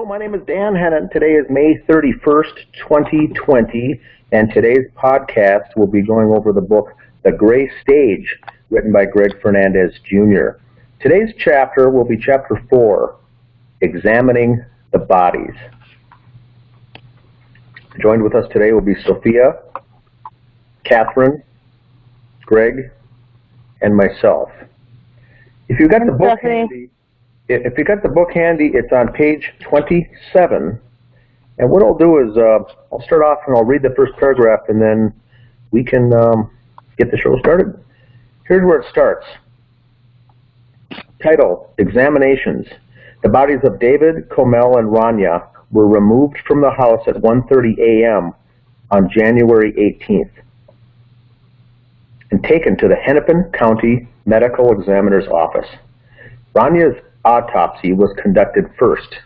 Hello, my name is Dan Hennon. Today is May 31st, 2020, and today's podcast will be going over the book The Gray Stage, written by Greg Fernandez, Jr. Today's chapter will be Chapter 4, Examining the Bodies. Joined with us today will be Sophia, Catherine, Greg, and myself. If you've got the book handy, it's on page 27. And what I'll do is I'll start off and I'll read the first paragraph, and then we can get the show started. Here's where it starts. Title: Examinations. The bodies of David, Comel, and Rania were removed from the house at 1:30 a.m. on January 18th and taken to the Hennepin County Medical Examiner's Office. Rania's autopsy was conducted first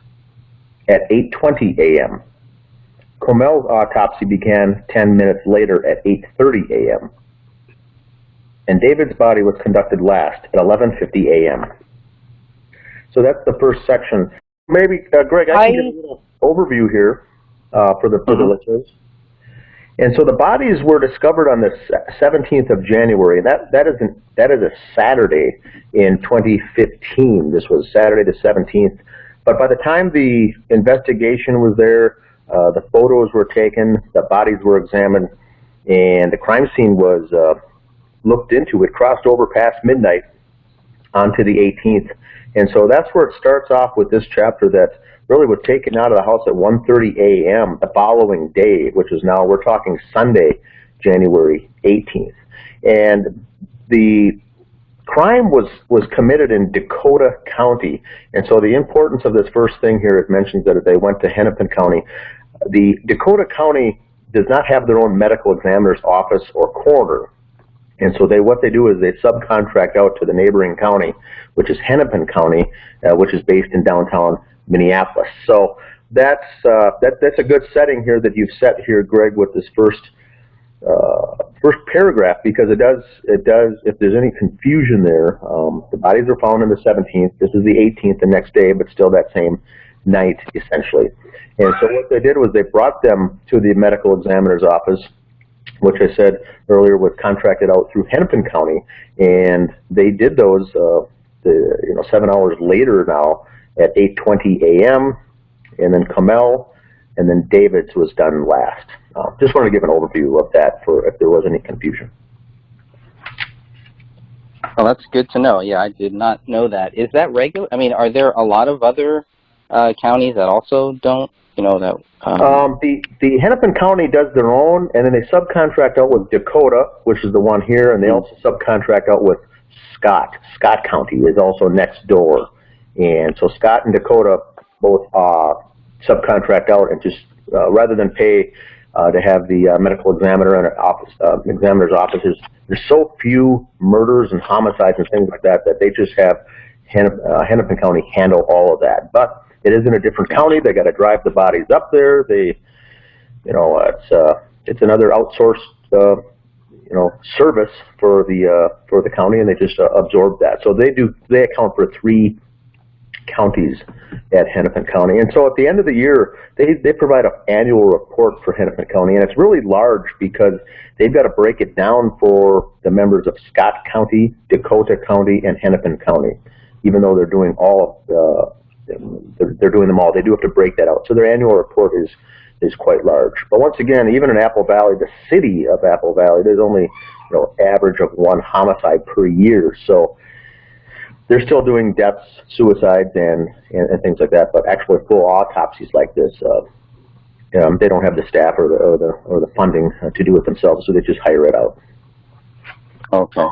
at 8:20 a.m. Comel's autopsy began 10 minutes later at 8:30 a.m. And David's body was conducted last at 11:50 a.m. So that's the first section. Maybe, Greg, I can give a little overview here for the listeners. And so the bodies were discovered on the 17th of January. That is a Saturday in 2015. This was Saturday the 17th. But by the time the investigation was there, the photos were taken, the bodies were examined, and the crime scene was looked into. It crossed over past midnight onto the 18th. And so that's where it starts off with this chapter that really was taken out of the house at 1:30 a.m. the following day, which is now, we're talking Sunday, January 18th. And the crime was committed in Dakota County. And so the importance of this first thing here, it mentions that they went to Hennepin County. The Dakota County does not have their own medical examiner's office or coroner. And so what they do is they subcontract out to the neighboring county, which is Hennepin County, which is based in downtown Minneapolis. So that's a good setting here that you've set here, Greg, with this first paragraph, because it does, if there's any confusion there, the bodies were found on the 17th. This is the 18th, the next day, but still that same night, essentially. And so what they did was they brought them to the medical examiner's office, which I said earlier was contracted out through Hennepin County, and they did those 7 hours later now at 8:20 a.m., and then Comel, and then David's was done last. Just wanted to give an overview of that for if there was any confusion. Well, that's good to know. Yeah, I did not know that. Is that regular? I mean, are there a lot of other counties that also don't, that... The Hennepin County does their own, and then they subcontract out with Dakota, which is the one here, and they also subcontract out with Scott. Scott County is also next door. And so Scott and Dakota both subcontract out, and just rather than pay to have the medical examiner and examiner's offices, there's so few murders and homicides and things like that they just have Hennepin County handle all of that. But it is in a different county. They got to drive the bodies up there. It's another outsourced service for the county, and they just absorb that. So they account for 3 counties at Hennepin County. And so at the end of the year, they provide an annual report for Hennepin County, and it's really large because they've got to break it down for the members of Scott County, Dakota County, and Hennepin County. Even though they're doing they're doing them all, they do have to break that out. So their annual report is quite large. But once again, even in Apple Valley, the city of Apple Valley, there's only average of 1 homicide per year. So they're still doing deaths, suicides, and things like that. But actually, full autopsies like this, they don't have the staff or the funding to do it themselves, so they just hire it out. Okay.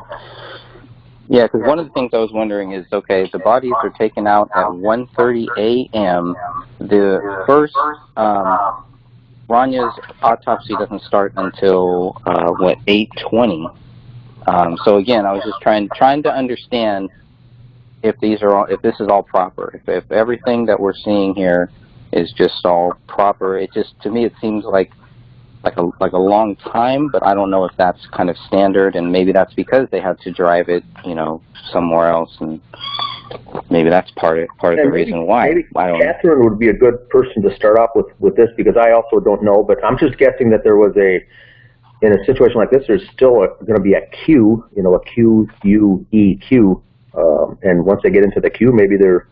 Yeah, because one of the things I was wondering is, okay, the bodies are taken out at 1:30 a.m. The first Rania's autopsy doesn't start until 8:20. So again, I was just trying to understand if this is all proper, if everything that we're seeing here is just all proper. It just, to me, it seems like a long time, but I don't know if that's kind of standard, and maybe that's because they had to drive it, somewhere else, and maybe that's part of the reason why. Maybe I don't. Catherine would be a good person to start off with this, because I also don't know, but I'm just guessing that there was in a situation like this, there's still going to be a queue, a QUE queue, and once they get into the queue, maybe they're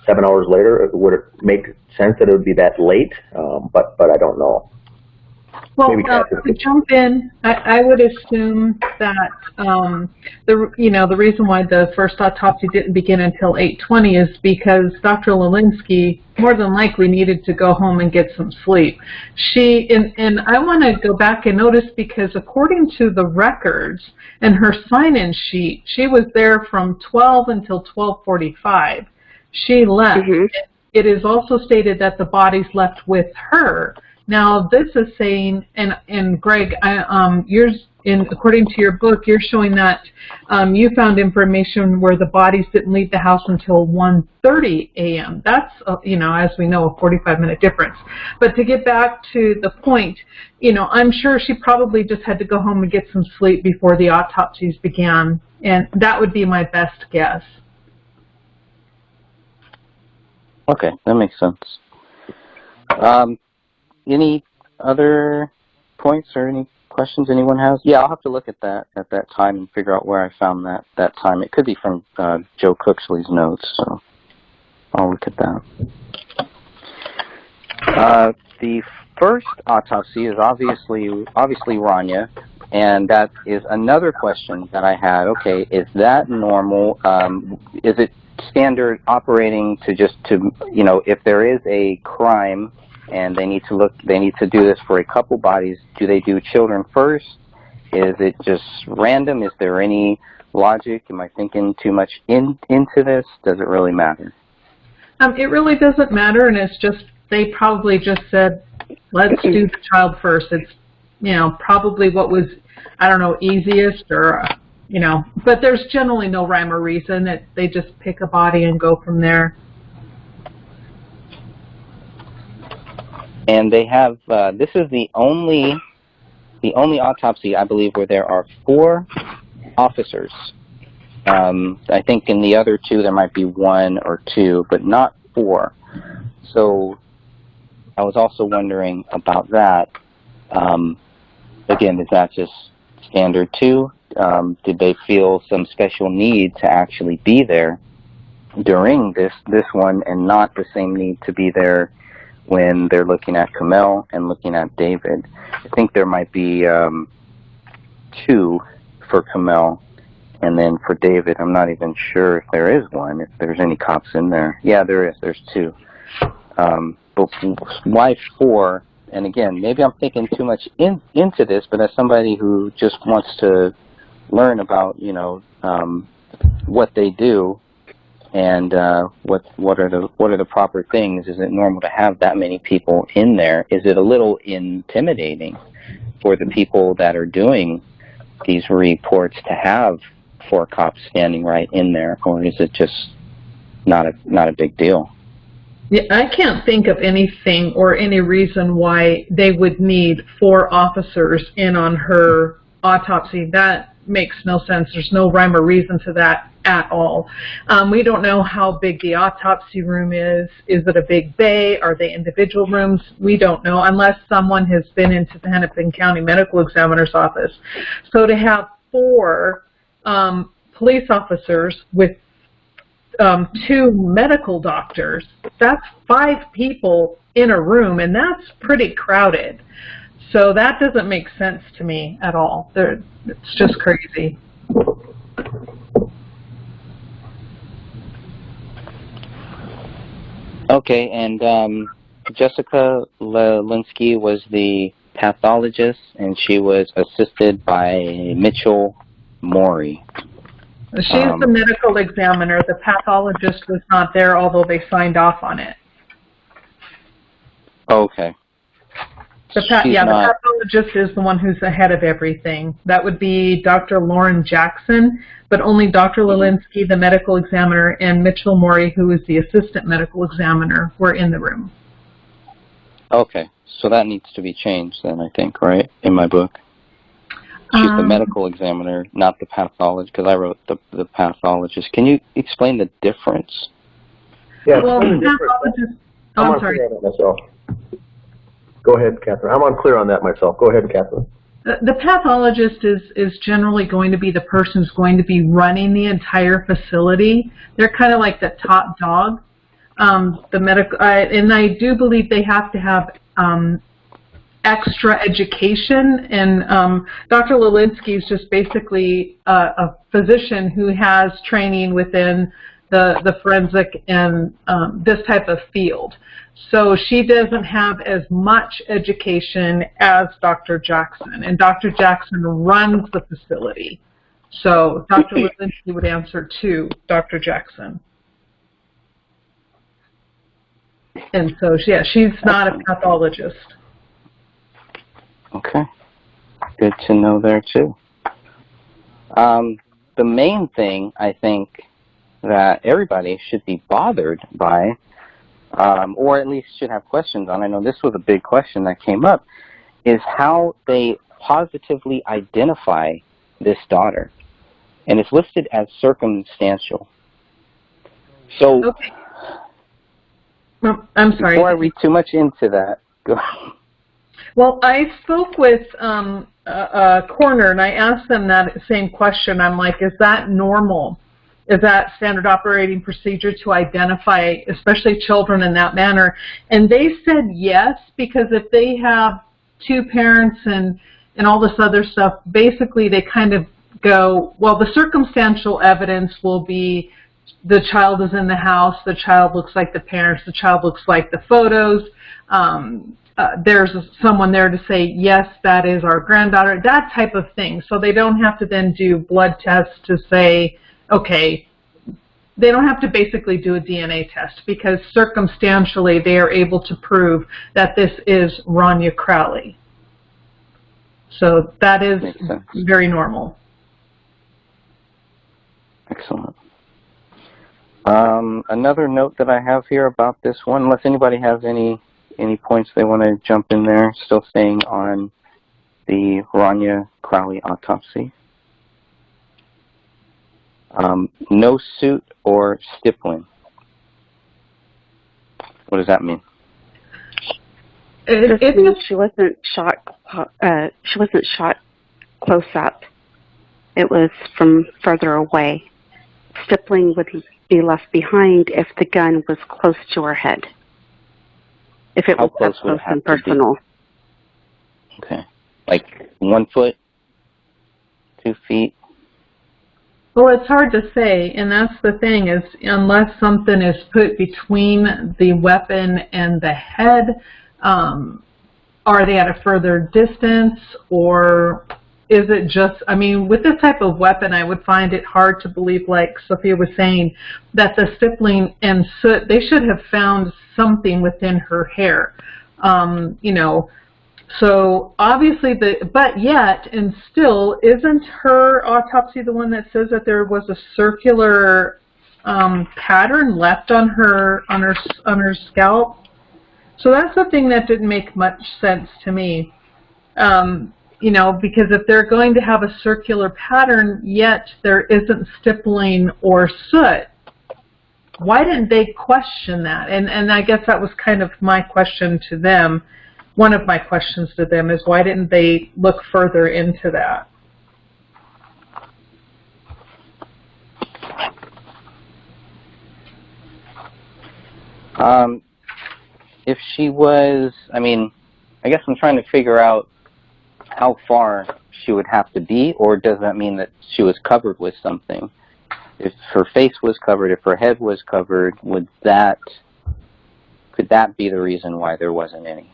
7 hours later. Would it make sense that it would be that late? But I don't know. Well, to jump in, I would assume that the reason why the first autopsy didn't begin until 8:20 is because Dr. Lelinski more than likely needed to go home and get some sleep. And I want to go back and notice, because according to the records and her sign-in sheet, she was there from 12 until 12:45. She left. Mm-hmm. It is also stated that the bodies left with her. Now, this is saying, and Greg, according to your book, you're showing that you found information where the bodies didn't leave the house until 1:30 a.m. That's, as we know, a 45-minute difference. But to get back to the point, I'm sure she probably just had to go home and get some sleep before the autopsies began, and that would be my best guess. Okay, that makes sense. Any other points or any questions anyone has? Yeah, I'll have to look at that time and figure out where I found that time. It could be from Joe Cooksley's notes, so I'll look at that. The first autopsy is obviously Rania, and that is another question that I had. Okay, is that normal? Is it standard operating to if there is a crime and they need to do this for a couple bodies, do they do children first? Is it just random? Is there any logic? Am I thinking too much into this? Does it really matter? It really doesn't matter, and it's just, they probably just said, let's do the child first. It's, probably what was, I don't know, easiest, or, but there's generally no rhyme or reason. They just pick a body and go from there. And they have, this is the only autopsy, I believe, where there are 4 officers. I think in the other 2 there might be 1 or 2, but not 4. So I was also wondering about that. Again, is that just standard too? Did they feel some special need to actually be there during this one, and not the same need to be there when they're looking at Kamel and looking at David? I think there might be 2 for Kamel, and then for David, I'm not even sure if there is 1, if there's any cops in there. Yeah, there is. There's 2. But why 4? And again, maybe I'm thinking too much into this, but as somebody who just wants to learn about, what they do, and what are the proper things? Is it normal to have that many people in there? Is it a little intimidating for the people that are doing these reports to have 4 cops standing right in there, or is it just not a big deal? Yeah, I can't think of anything or any reason why they would need 4 officers in on her autopsy. That makes no sense. There's no rhyme or reason to that at all. We don't know how big the autopsy room is. Is it a big bay? Are they individual rooms? We don't know, unless someone has been into the Hennepin County Medical Examiner's office. So to have 4 police officers with 2 medical doctors, that's 5 people in a room, and that's pretty crowded. So that doesn't make sense to me at all. It's just crazy. Okay, and Jessica Lelinski was the pathologist, and she was assisted by Mitchell Morey. She's the medical examiner. The pathologist was not there, although they signed off on it. Okay. The pathologist is the one who's the head of everything. That would be Dr. Lauren Jackson, but only Dr. Lelinski, the medical examiner, and Mitchell Morey, who is the assistant medical examiner, were in the room. Okay, so that needs to be changed then, I think, right, in my book? She's the medical examiner, not the pathologist, because I wrote the pathologist. Can you explain the difference? Yeah, well, pathologist. Oh, I'm sorry. Myself. Go ahead, Catherine. I'm unclear on that myself. Go ahead, Catherine. The pathologist is generally going to be the person who's going to be running the entire facility. They're kind of like the top dog. The medical, and I do believe they have to have extra education, and Dr. Lilinski is just basically a physician who has training within the forensic and this type of field. So she doesn't have as much education as Dr. Jackson, and Dr. Jackson runs the facility. So Dr. Lilinski would answer to Dr. Jackson. And so, yeah, she's not a pathologist. Okay. Good to know there, too. The main thing, I think, that everybody should be bothered by, or at least should have questions on, I know this was a big question that came up, is how they positively identify this daughter. And it's listed as circumstantial. So, okay. Well, I'm sorry. Before I read too much into that, go. Well, I spoke with a coroner, and I asked them that same question. I'm like, is that normal? Is that standard operating procedure to identify, especially children, in that manner? And they said yes, because if they have two parents and all this other stuff, basically they kind of go, well, the circumstantial evidence will be the child is in the house, the child looks like the parents, the child looks like the photos, there's someone there to say, yes, that is our granddaughter, that type of thing. So they don't have to then do blood tests to say, okay, they don't have to basically do a DNA test, because circumstantially they are able to prove that this is Rania Crowley. So that is very normal. Excellent. Another note that I have here about this one, unless anybody has any points they want to jump in there, still staying on the Rania Crowley autopsy. No suit or stippling. What does that mean? It means she wasn't shot. She wasn't shot close up. It was from further away. Stippling would be left behind if the gun was close to her head. If it was up close and personal. Okay. Like 1 foot, 2 feet? Well, it's hard to say, and that's the thing, is unless something is put between the weapon and the head, are they at a further distance, or is it just, I mean, with this type of weapon, I would find it hard to believe, like Sophia was saying, that the stippling and soot, they should have found something within her hair, you know. So obviously, but yet, and still, isn't her autopsy the one that says that there was a circular pattern left on her scalp? So that's the thing that didn't make much sense to me. You know, because if they're going to have a circular pattern, yet there isn't stippling or soot, why didn't they question that? And I guess that was kind of my question to them. One of my questions to them is, why didn't they look further into that? If she was, I mean, I guess I'm trying to figure out how far she would have to be, or does that mean that she was covered with something? If her face was covered, if her head was covered, could that be the reason why there wasn't any?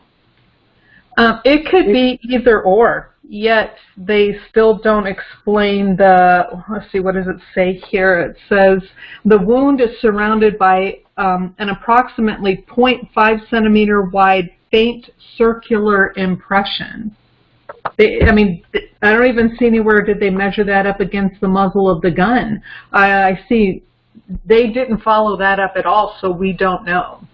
It could be either or, yet they still don't explain the, let's see, what does it say here? It says the wound is surrounded by an approximately 0.5 centimeter wide faint circular impression. I mean, I don't even see anywhere did they measure that up against the muzzle of the gun. I see they didn't follow that up at all, so we don't know.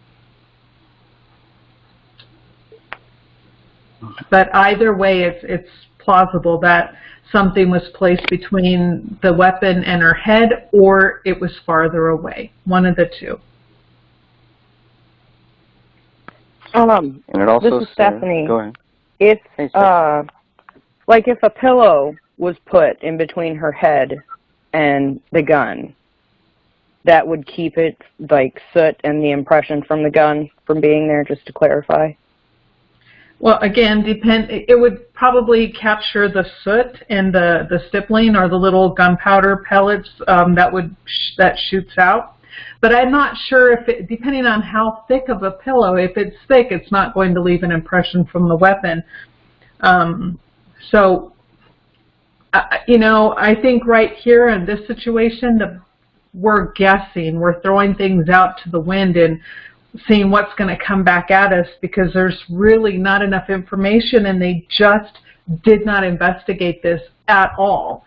But either way, it's plausible that something was placed between the weapon and her head, or it was farther away. One of the two. And it also This is Stephanie. Go ahead. If, Hey, Stephanie. like if a pillow was put in between her head and the gun, that would keep it, like, soot and the impression from the gun from being there, just to clarify? Well, again, it would probably capture the soot and the stippling or the little gunpowder pellets that shoots out. But I'm not sure if it, depending on how thick of a pillow, if it's thick, it's not going to leave an impression from the weapon. You know, I think right here in this situation, we're guessing, we're throwing things out to the wind and seeing what's going to come back at us, because there's really not enough information, and they just did not investigate this at all.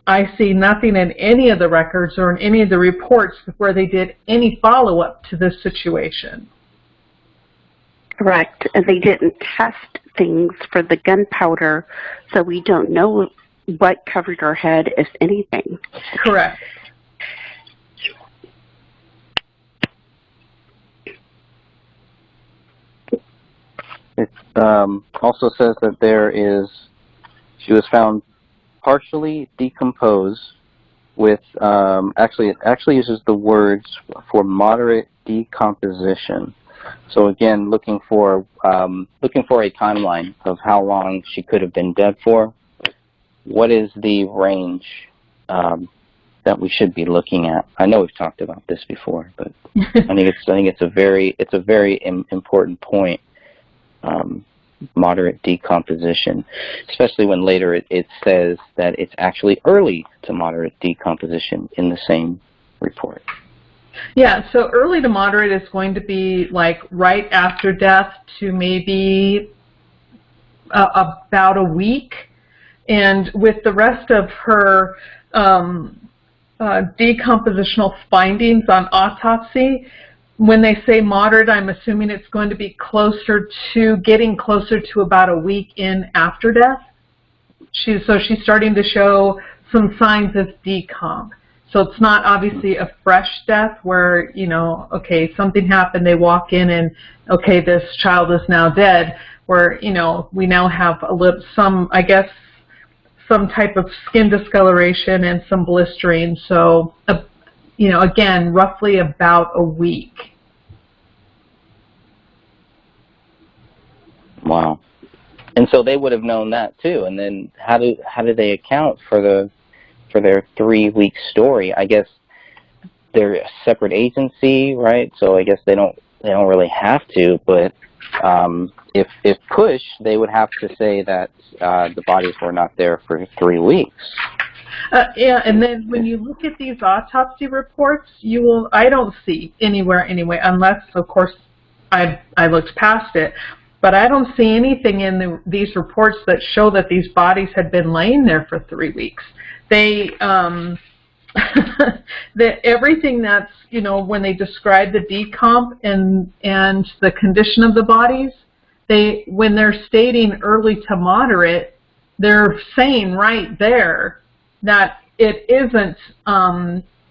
I see nothing in any of the records or in any of the reports where they did any follow-up to this situation. Correct. And they didn't test things for the gunpowder, so we don't know what covered her head, if anything. Correct. It also says that she was found partially decomposed with, actually, it actually uses the words for moderate decomposition. So again, looking for a timeline of how long she could have been dead for. What is the range that we should be looking at? I know we've talked about this before, but I think it's a very important point. Moderate decomposition, especially when later it says that it's actually early to moderate decomposition in the same report. Yeah, so early to moderate is going to be like right after death to maybe about a week. And with the rest of her decompositional findings on autopsy, when they say moderate, I'm assuming it's going to be getting closer to about a week in after death. She's starting to show some signs of decomp. So it's not obviously a fresh death where, you know, okay, something happened, they walk in and, okay, this child is now dead, where, you know, we now have some type of skin discoloration and some blistering. So, you know, again, roughly about a week. Wow. And so they would have known that too. And then how do they account for their 3-week story? I guess they're a separate agency, right? So I guess they don't really have to, but if pushed, they would have to say that the bodies were not there for 3 weeks. Yeah, and then when you look at these autopsy reports, I don't see anywhere anyway, unless, of course, I looked past it, but I don't see anything in these reports that show that these bodies had been laying there for 3 weeks. They, everything that's, you know, when they describe the decomp and the condition of the bodies, when they're stating early to moderate, they're saying right there that it isn't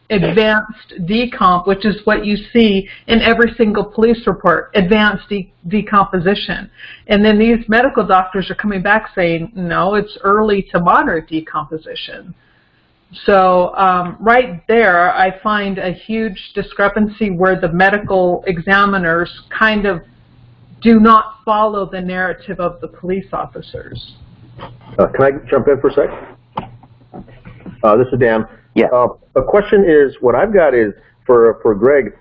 advanced decomp, which is what you see in every single police report, advanced decomposition. And then these medical doctors are coming back saying, no, it's early to moderate decomposition. So right there, I find a huge discrepancy where the medical examiners kind of do not follow the narrative of the police officers. Can I jump in for a sec? This is Dan. Yeah. A question is, what I've got is, for Greg,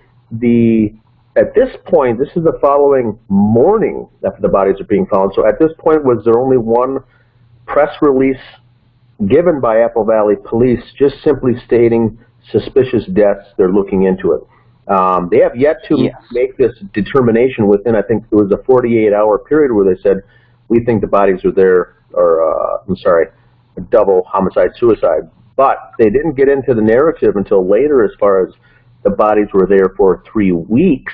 at this point, this is the following morning after the bodies are being found. So at this point, was there only one press release given by Apple Valley Police just simply stating suspicious deaths, they're looking into it? They have yet to make this determination within, I think it was a 48-hour period where they said, we think the bodies are there, or, a double homicide-suicide. But they didn't get into the narrative until later as far as the bodies were there for 3 weeks.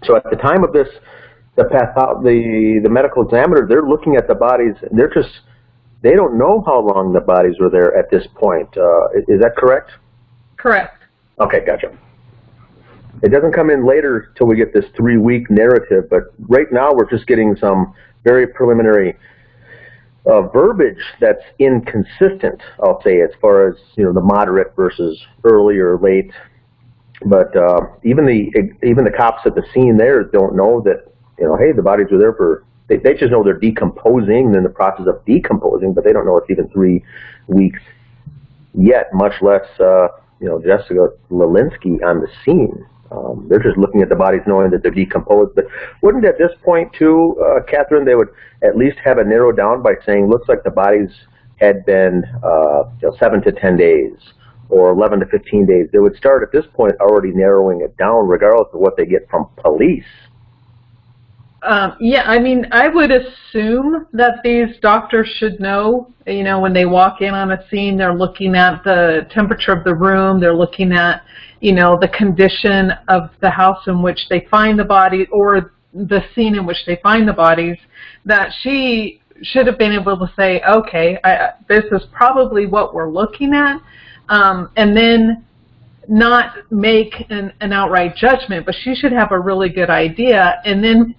So at the time of this, the medical examiner, they're looking at the bodies, and they don't know how long the bodies were there at this point. Is that correct? Correct. Okay, gotcha. It doesn't come in later till we get this 3-week narrative, but right now we're just getting some very preliminary verbiage that's inconsistent, I'll say, as far as, you know, the moderate versus early or late. But even the cops at the scene there don't know that, you know, hey, the bodies were there for, they just know they're decomposing, they're in the process of decomposing, but they don't know it's even 3 weeks yet, much less, you know, Jessica Lelinski on the scene. They're just looking at the bodies knowing that they're decomposed. But wouldn't at this point, too, Catherine, they would at least have it narrowed down by saying, looks like the bodies had been 7 to 10 days or 11 to 15 days. They would start at this point already narrowing it down regardless of what they get from police. Yeah, I mean, I would assume that these doctors should know, you know, when they walk in on a scene, they're looking at the temperature of the room, they're looking at, you know, the condition of the house in which they find the body or the scene in which they find the bodies, that she should have been able to say, okay, this is probably what we're looking at, and then not make an outright judgment, but she should have a really good idea, and then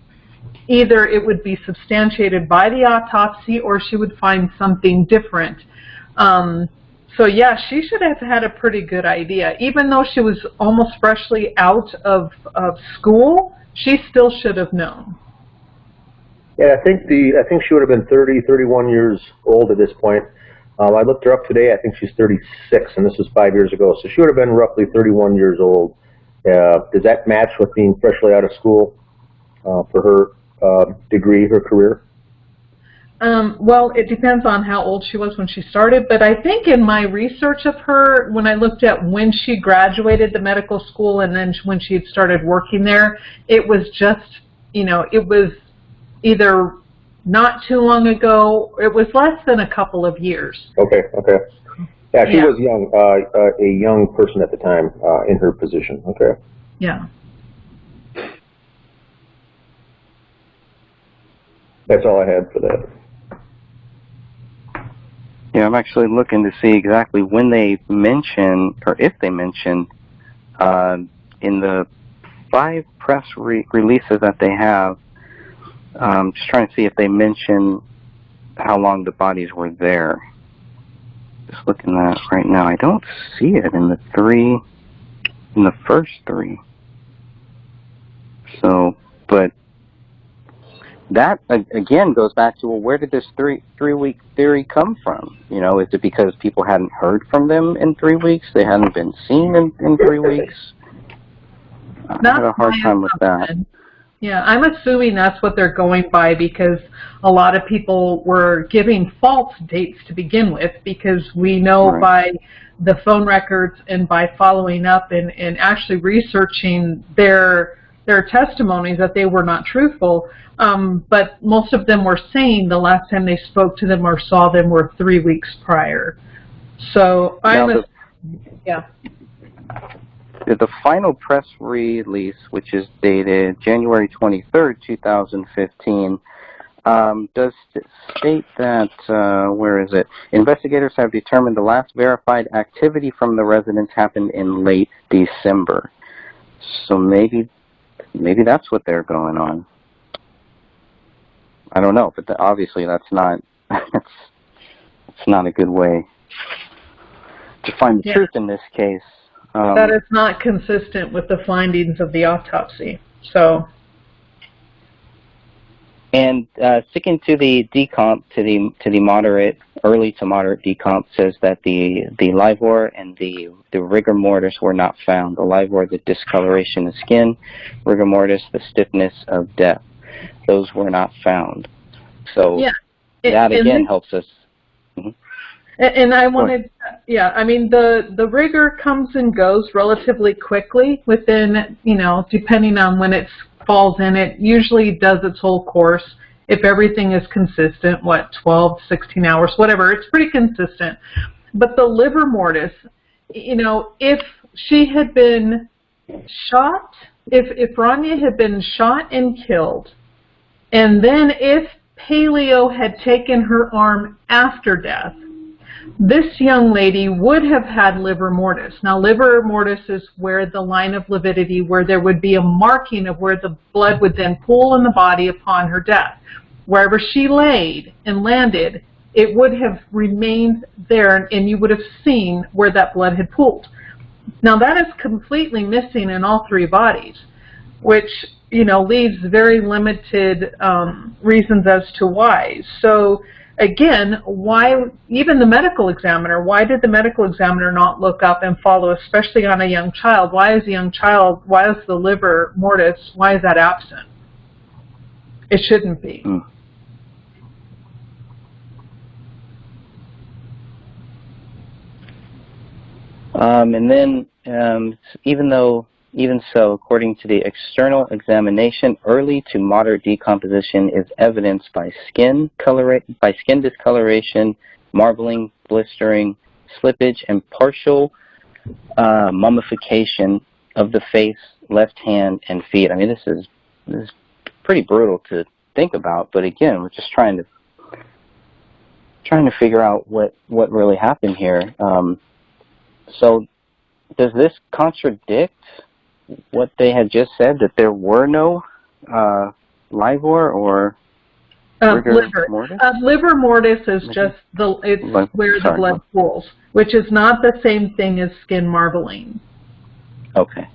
either it would be substantiated by the autopsy or she would find something different. So yeah, she should have had a pretty good idea. Even though she was almost freshly out of school, she still should have known. Yeah, I think she would have been 30, 31 years old at this point. I looked her up today. I think she's 36, and this was 5 years ago. So she would have been roughly 31 years old. Does that match with being freshly out of school for her degree, her career? Well, it depends on how old she was when she started, but I think in my research of her, when I looked at when she graduated the medical school and then when she had started working there, it was just, you know, it was either not too long ago, it was less than a couple of years. Okay. Yeah, she was young, a young person at the time in her position. Okay. Yeah. That's all I had for that. Yeah, I'm actually looking to see exactly when they mention, or if they mention, in the 5 press releases that they have, just trying to see if they mention how long the bodies were there. Just looking at it right now. I don't see it in the first 3. So, but that, again, goes back to, well, where did this 3-week theory come from? You know, is it because people hadn't heard from them in 3 weeks? They hadn't been seen in 3 weeks? I have a hard time with that. Yeah, I'm assuming that's what they're going by, because a lot of people were giving false dates to begin with, because we know by the phone records and by following up and actually researching their testimonies that they were not truthful. But most of them were saying the last time they spoke to them or saw them were 3 weeks prior. So The final press release, which is dated January 23rd, 2015, does state that, where is it? Investigators have determined the last verified activity from the residence happened in late December. So maybe that's what they're going on. I don't know, but obviously that's not it's not a good way to find the truth in this case. That is not consistent with the findings of the autopsy. So, and sticking to the decomp, to the moderate, early to moderate decomp, says that the livor and the rigor mortis were not found. The livor, the discoloration of skin; rigor mortis, the stiffness of death. Those were not found. So that again helps us. Mm-hmm. And I wanted, I mean, the rigor comes and goes relatively quickly within, you know, depending on when it falls in. It usually does its whole course. If everything is consistent, 12, 16 hours, whatever, it's pretty consistent. But the livor mortis, you know, if she had been shot, if Rania had been shot and killed, and then if paleo had taken her arm after death, this young lady would have had livor mortis. Now, livor mortis is where the line of lividity, where there would be a marking of where the blood would then pool in the body upon her death. Wherever she laid and landed, it would have remained there, and you would have seen where that blood had pooled. Now, that is completely missing in all three bodies, which, you know, leaves very limited reasons as to why. So, again, why, even the medical examiner, why did the medical examiner not look up and follow, especially on a young child? Why is the young child, why is the livor mortis, why is that absent? It shouldn't be. And then, even so, according to the external examination, early to moderate decomposition is evidenced by skin discoloration, marbling, blistering, slippage, and partial mummification of the face, left hand, and feet. I mean, this is pretty brutal to think about. But again, we're just trying to figure out what really happened here. So, does this contradict what they had just said, that there were no livor or livor mortis? Livor mortis is just where the blood pools, which is not the same thing as skin marbling. Okay.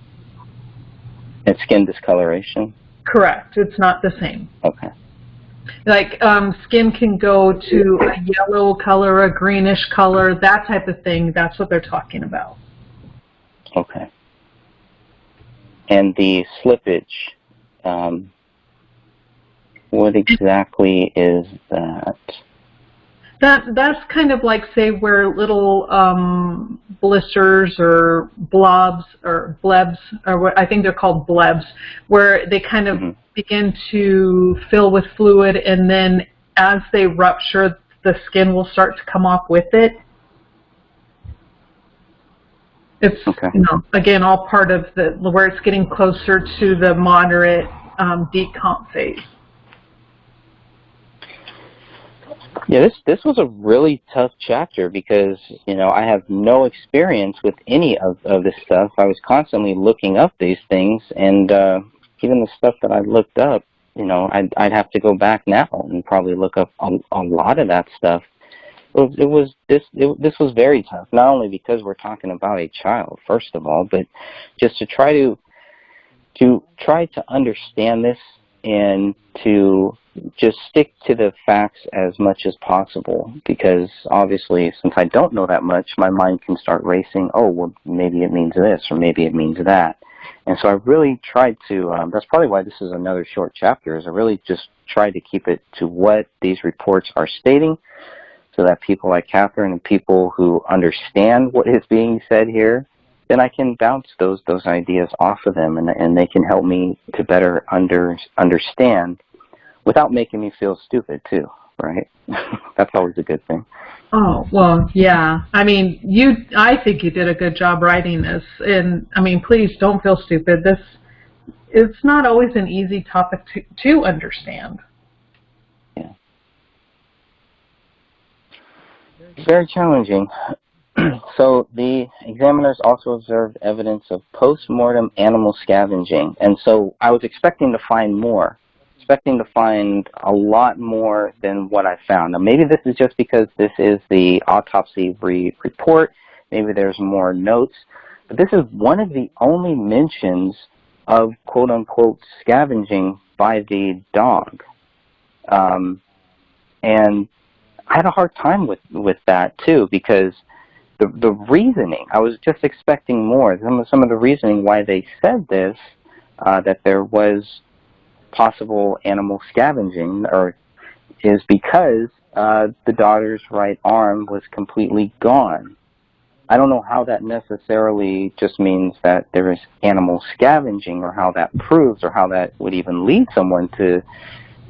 And skin discoloration? Correct. It's not the same. Okay. Like skin can go to a yellow color, a greenish color, that type of thing. That's what they're talking about. Okay. And the slippage, what exactly is that? That's kind of like, say, where little blisters or blobs or blebs, or what I think they're called blebs, where they kind of begin to fill with fluid, and then as they rupture, the skin will start to come off with it. It's, you know, again, all part of where it's getting closer to the moderate decomp phase. Yeah, this was a really tough chapter because, you know, I have no experience with any of this stuff. I was constantly looking up these things, and even the stuff that I looked up, you know, I'd have to go back now and probably look up a lot of that stuff. This was very tough, not only because we're talking about a child, first of all, but just to try to understand this and to just stick to the facts as much as possible, because obviously, since I don't know that much, my mind can start racing. Oh, well, maybe it means this, or maybe it means that. And so I really tried to, that's probably why this is another short chapter, is I really just tried to keep it to what these reports are stating, so that people like Catherine and people who understand what is being said here, then I can bounce those ideas off of them, and they can help me to better understand without making me feel stupid too, right? That's always a good thing. Oh, well, yeah. I mean, I think you did a good job writing this, and I mean, please don't feel stupid. It's not always an easy topic to understand. Yeah. Very challenging. So the examiners also observed evidence of post-mortem animal scavenging, and so I was expecting to find more, to find a lot more than what I found. Now, maybe this is just because this is the autopsy report. Maybe there's more notes, but this is one of the only mentions of quote-unquote scavenging by the dog, and I had a hard time with that too, because the reasoning, I was just expecting more. Some of the reasoning why they said this, that there was possible animal scavenging, is because the daughter's right arm was completely gone. I don't know how that necessarily just means that there is animal scavenging, or how that proves, or how that would even lead someone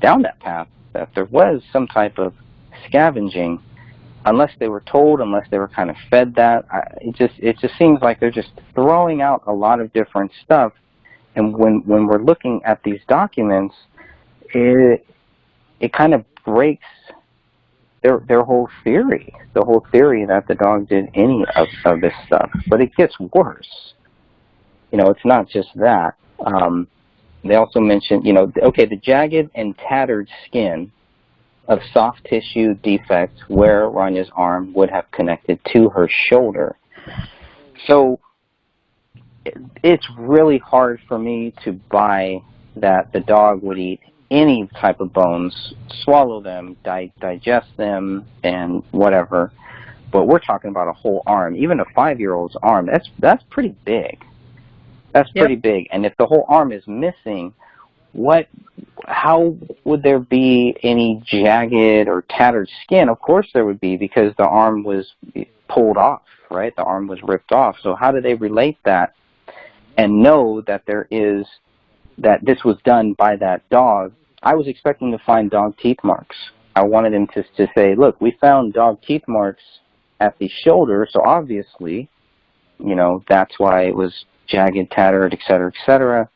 down that path, that there was some type of scavenging, unless they were told, unless they were kind of fed that. It just seems like they're just throwing out a lot of different stuff. And when we're looking at these documents, it kind of breaks their whole theory, that the dog did any of this stuff. But it gets worse. It's not just that. They also mentioned, okay, the jagged and tattered skin of soft tissue defects where Ranya's arm would have connected to her shoulder. So it's really hard for me to buy that the dog would eat any type of bones, swallow them, digest them, and whatever. But we're talking about a whole arm. Even a 5-year-old's arm, that's pretty big. That's pretty big. And if the whole arm is missing, how would there be any jagged or tattered skin? Of course there would be, because the arm was pulled off, right? The arm was ripped off. So how do they relate that and know that that this was done by that dog? I was expecting to find dog teeth marks. I wanted him to say, look, we found dog teeth marks at the shoulder, so obviously, that's why it was jagged, tattered, et cetera, et cetera.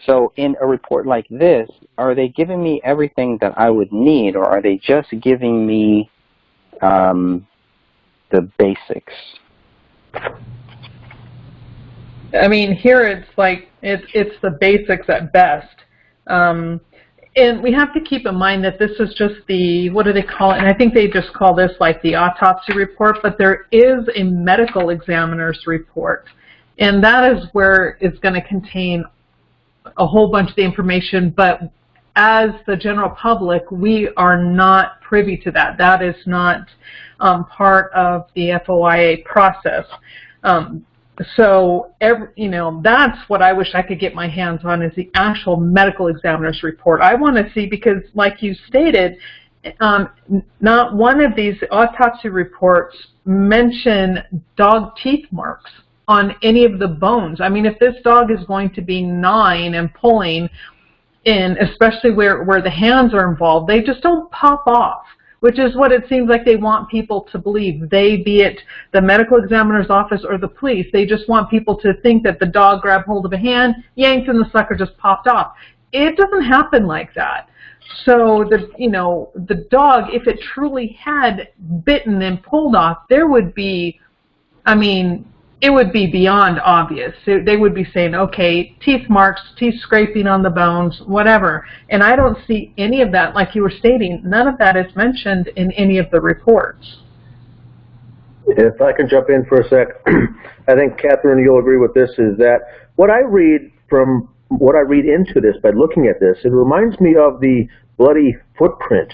So in a report like this, are they giving me everything that I would need, or are they just giving me the basics? I mean, here it's like it's the basics at best. And we have to keep in mind that this is just the, what do they call it? And I think they just call this like the autopsy report, but there is a medical examiner's report. And that is where it's going to contain a whole bunch of the information, but as the general public, we are not privy to that. That is not part of the FOIA process. So, that's what I wish I could get my hands on, is the actual medical examiner's report. I want to see, because like you stated, not one of these autopsy reports mention dog teeth marks on any of the bones. I mean, if this dog is going to be gnawing and pulling, and especially where the hands are involved, they just don't pop off, which is what it seems like they want people to believe. They, be it the medical examiner's office or the police, they just want people to think that the dog grabbed hold of a hand, yanked, and the sucker just popped off. It doesn't happen like that. So the dog, if it truly had bitten and pulled off, there would be, it would be beyond obvious. They would be saying, okay, teeth marks, teeth scraping on the bones, whatever. And I don't see any of that, like you were stating. None of that is mentioned in any of the reports. If I can jump in for a sec, I think, Catherine, you'll agree with this, is that what I read into this by looking at this, it reminds me of the bloody footprint,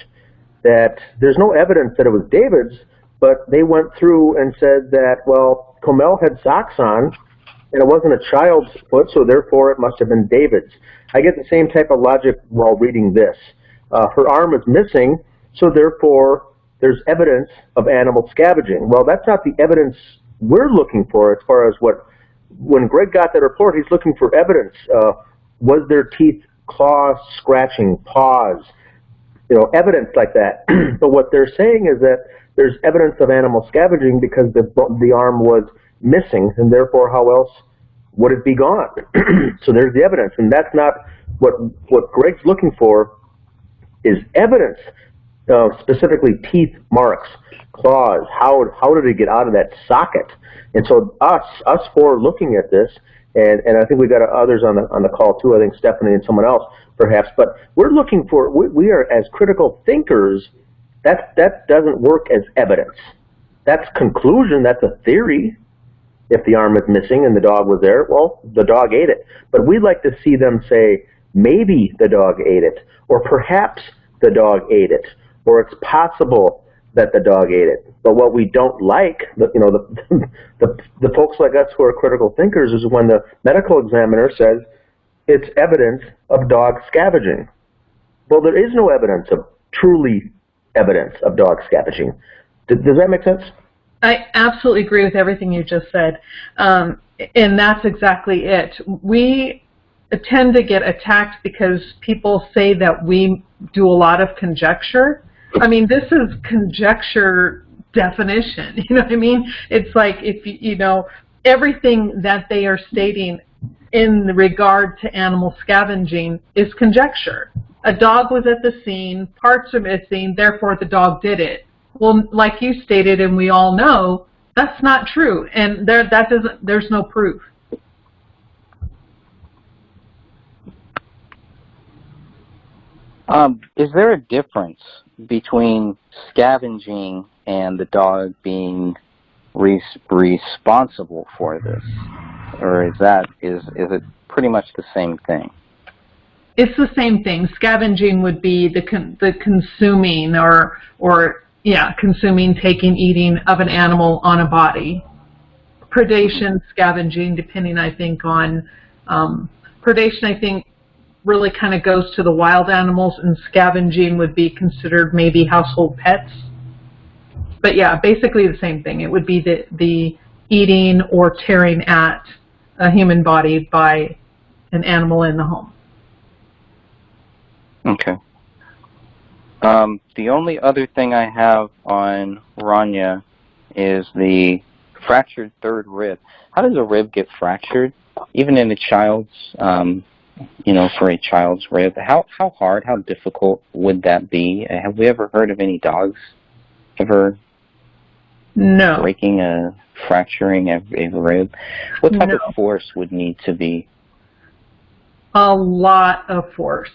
that there's no evidence that it was David's, but they went through and said that, well, Comel had socks on, and it wasn't a child's foot, so therefore it must have been David's. I get the same type of logic while reading this. Her arm is missing, so therefore there's evidence of animal scavenging. Well, that's not the evidence we're looking for, as far as when Greg got that report, he's looking for evidence. Was there teeth, claws, scratching, paws, evidence like that. But what they're saying is that there's evidence of animal scavenging because the arm was missing, and therefore how else would it be gone? So there's the evidence, and that's not what Greg's looking for, is evidence, specifically teeth marks, claws, how did it get out of that socket? And so us four looking at this, and I think we got others on the call too, I think Stephanie and someone else perhaps, but we're looking for, we are, as critical thinkers, that doesn't work as evidence. That's conclusion, that's a theory. If the arm is missing and the dog was there, well, the dog ate it. But we'd like to see them say, maybe the dog ate it, or perhaps the dog ate it, or it's possible that the dog ate it. But what we don't like, the folks like us who are critical thinkers, is when the medical examiner says it's evidence of dog scavenging. Well, there is no evidence of evidence of dog scavenging. Does that make sense? I absolutely agree with everything you just said, and that's exactly it. We tend to get attacked because people say that we do a lot of conjecture. I mean, this is conjecture definition, you know what I mean? It's like, if everything that they are stating in regard to animal scavenging is conjecture. a dog was at the scene, parts are missing, therefore the dog did it. Well, like you stated, and we all know, that's not true, and there's no proof. Is there a difference between scavenging and the dog being responsible for this, or is it pretty much the same thing? It's the same thing. Scavenging would be the consuming consuming, taking, eating of an animal on a body. Predation, scavenging, depending, I think, on predation, I think, really kind of goes to the wild animals, and scavenging would be considered maybe household pets. But yeah, basically the same thing. It would be the eating or tearing at a human body by an animal in the home. Okay. The only other thing I have on Rania is the fractured third rib. How does a rib get fractured, even in a child's, for a child's rib? How hard, how difficult would that be? Have we ever heard of any dogs ever fracturing a rib? What type of force would need to be? A lot of force.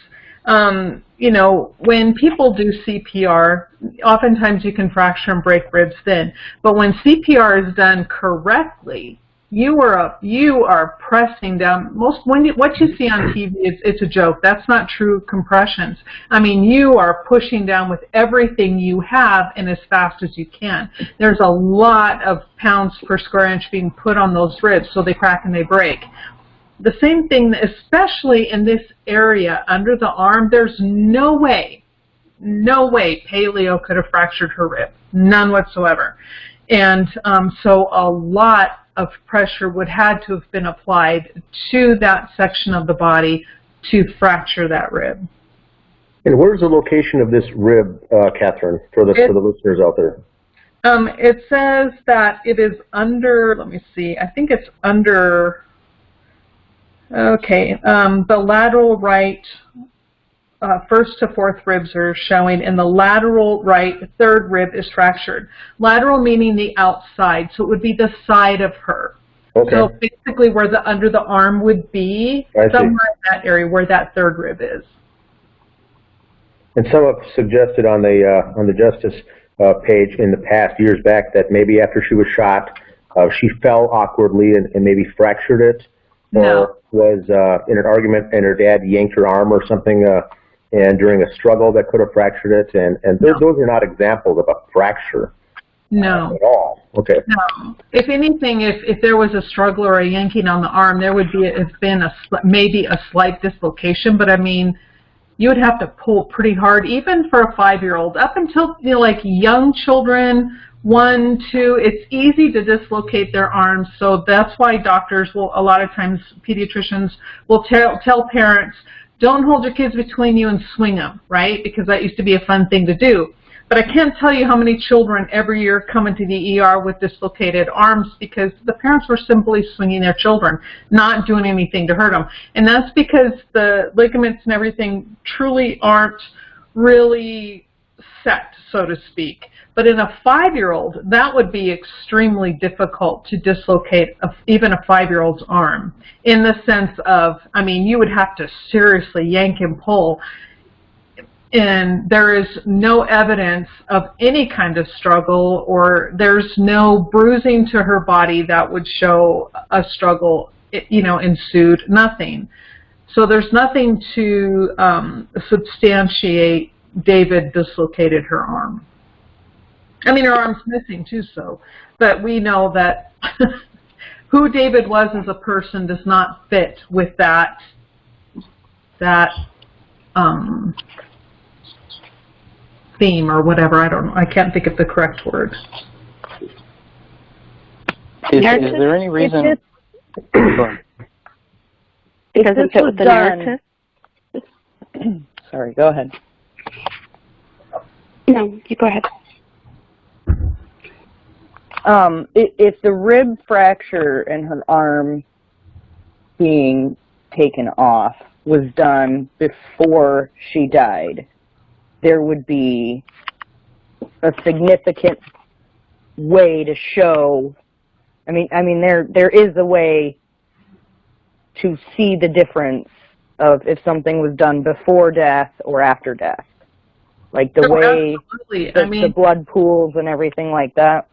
When people do CPR, oftentimes you can fracture and break ribs then. But when CPR is done correctly, you are pressing down. What you see on TV, it's a joke. That's not true compressions. I mean, you are pushing down with everything you have and as fast as you can. There's a lot of pounds per square inch being put on those ribs, so they crack and they break. The same thing, especially in this area under the arm, there's no way Paleo could have fractured her rib. None whatsoever. And so a lot of pressure would had to have been applied to that section of the body to fracture that rib. And where's the location of this rib, Catherine, for the listeners out there? It says that it is under, let me see, I think it's under... Okay, the lateral right first to fourth ribs are showing, and the lateral right third rib is fractured. Lateral meaning the outside, so it would be the side of her. Okay. So basically where the under the arm would be, somewhere in that area where that third rib is. And some have suggested on the Justice page in the past, years back, that maybe after she was shot, she fell awkwardly and maybe fractured it. Or was in an argument and her dad yanked her arm or something, and during a struggle that could have fractured it. And those are not examples of a fracture. No. At all. Okay. No. If anything, if there was a struggle or a yanking on the arm, there would have been maybe a slight dislocation. But I mean, you would have to pull pretty hard, even for a 5-year-old. Up until like young children, 1, 2, it's easy to dislocate their arms. So that's why doctors will, a lot of times, pediatricians will tell parents, don't hold your kids between you and swing them, right? Because that used to be a fun thing to do. But I can't tell you how many children every year come into the ER with dislocated arms because the parents were simply swinging their children, not doing anything to hurt them. And that's because the ligaments and everything truly aren't really set, so to speak. But in a 5-year-old, that would be extremely difficult to dislocate even a 5-year-old's arm, in the sense of, I mean, you would have to seriously yank and pull. And there is no evidence of any kind of struggle, or there's no bruising to her body that would show a struggle, ensued, nothing. So there's nothing to substantiate David dislocated her arm. I mean, her arm's missing too, but we know that who David was as a person does not fit with that theme or whatever. I don't know. I can't think of the correct word. Is there any reason? It doesn't fit with the narrative. Sorry, go ahead. No, you go ahead. If the rib fracture and her arm being taken off was done before she died, there would be a significant way to show. I mean, there is a way to see the difference of if something was done before death or after death, like the way the blood pools and everything like that.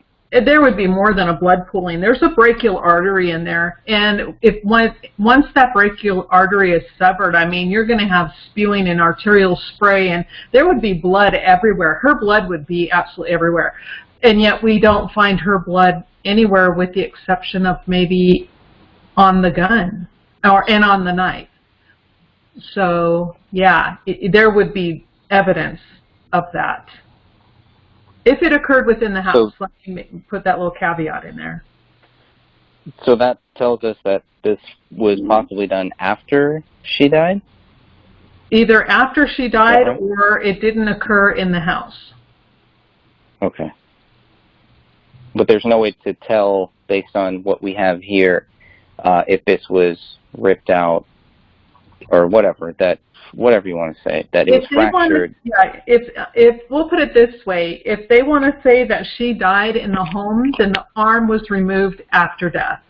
There would be more than a blood pooling. There's a brachial artery in there, and once that brachial artery is severed, I mean, you're going to have spewing and arterial spray, and there would be blood everywhere. Her blood would be absolutely everywhere, and yet we don't find her blood anywhere with the exception of maybe on the gun and on the knife. So yeah, there would be evidence of that. If it occurred within the house, let me put that little caveat in there. So that tells us that this was possibly done after she died? Either after she died or it didn't occur in the house. Okay. But there's no way to tell, based on what we have here, if this was ripped out or whatever, whatever you want to say, that it was fractured. If we'll put it this way, if they want to say that she died in the home, then the arm was removed after death.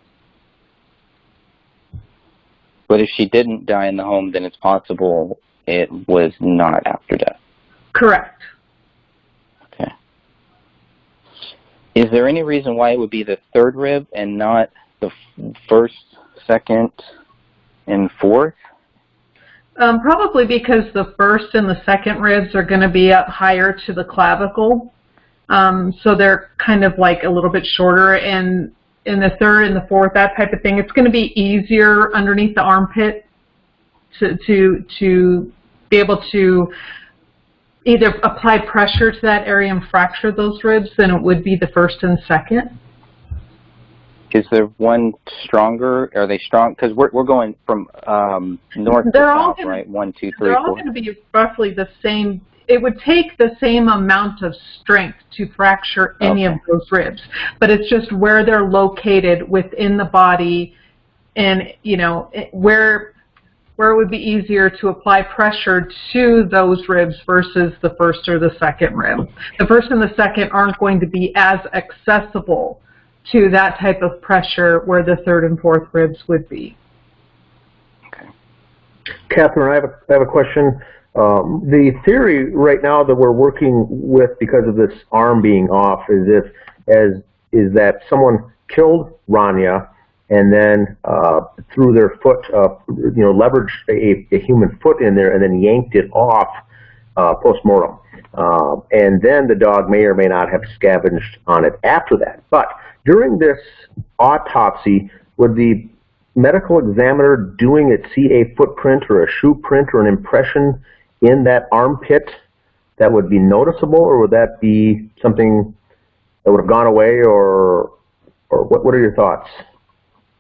But if she didn't die in the home, then it's possible it was not after death. Correct. Okay. Is there any reason why it would be the third rib and not the first, second, and fourth? Probably because the first and the second ribs are going to be up higher to the clavicle. So they're kind of like a little bit shorter. And in the third and the fourth, that type of thing, it's going to be easier underneath the armpit to be able to either apply pressure to that area and fracture those ribs than it would be the first and second. Is there one stronger? Are they strong? Because we're going from north to south, right? 1, 2, 3, 4. They're all going to be roughly the same. It would take the same amount of strength to fracture any of those ribs, but it's just where they're located within the body, and you know where it would be easier to apply pressure to those ribs versus the first or the second rib. The first and the second aren't going to be as accessible to that type of pressure where the third and fourth ribs would be. Okay. Catherine, I have a question. The theory right now that we're working with because of this arm being off is that someone killed Rania and then threw their foot, leveraged a human foot in there and then yanked it off post-mortem. And then the dog may or may not have scavenged on it after that. But during this autopsy, would the medical examiner doing it see a footprint or a shoe print or an impression in that armpit that would be noticeable, or would that be something that would have gone away, or what are your thoughts?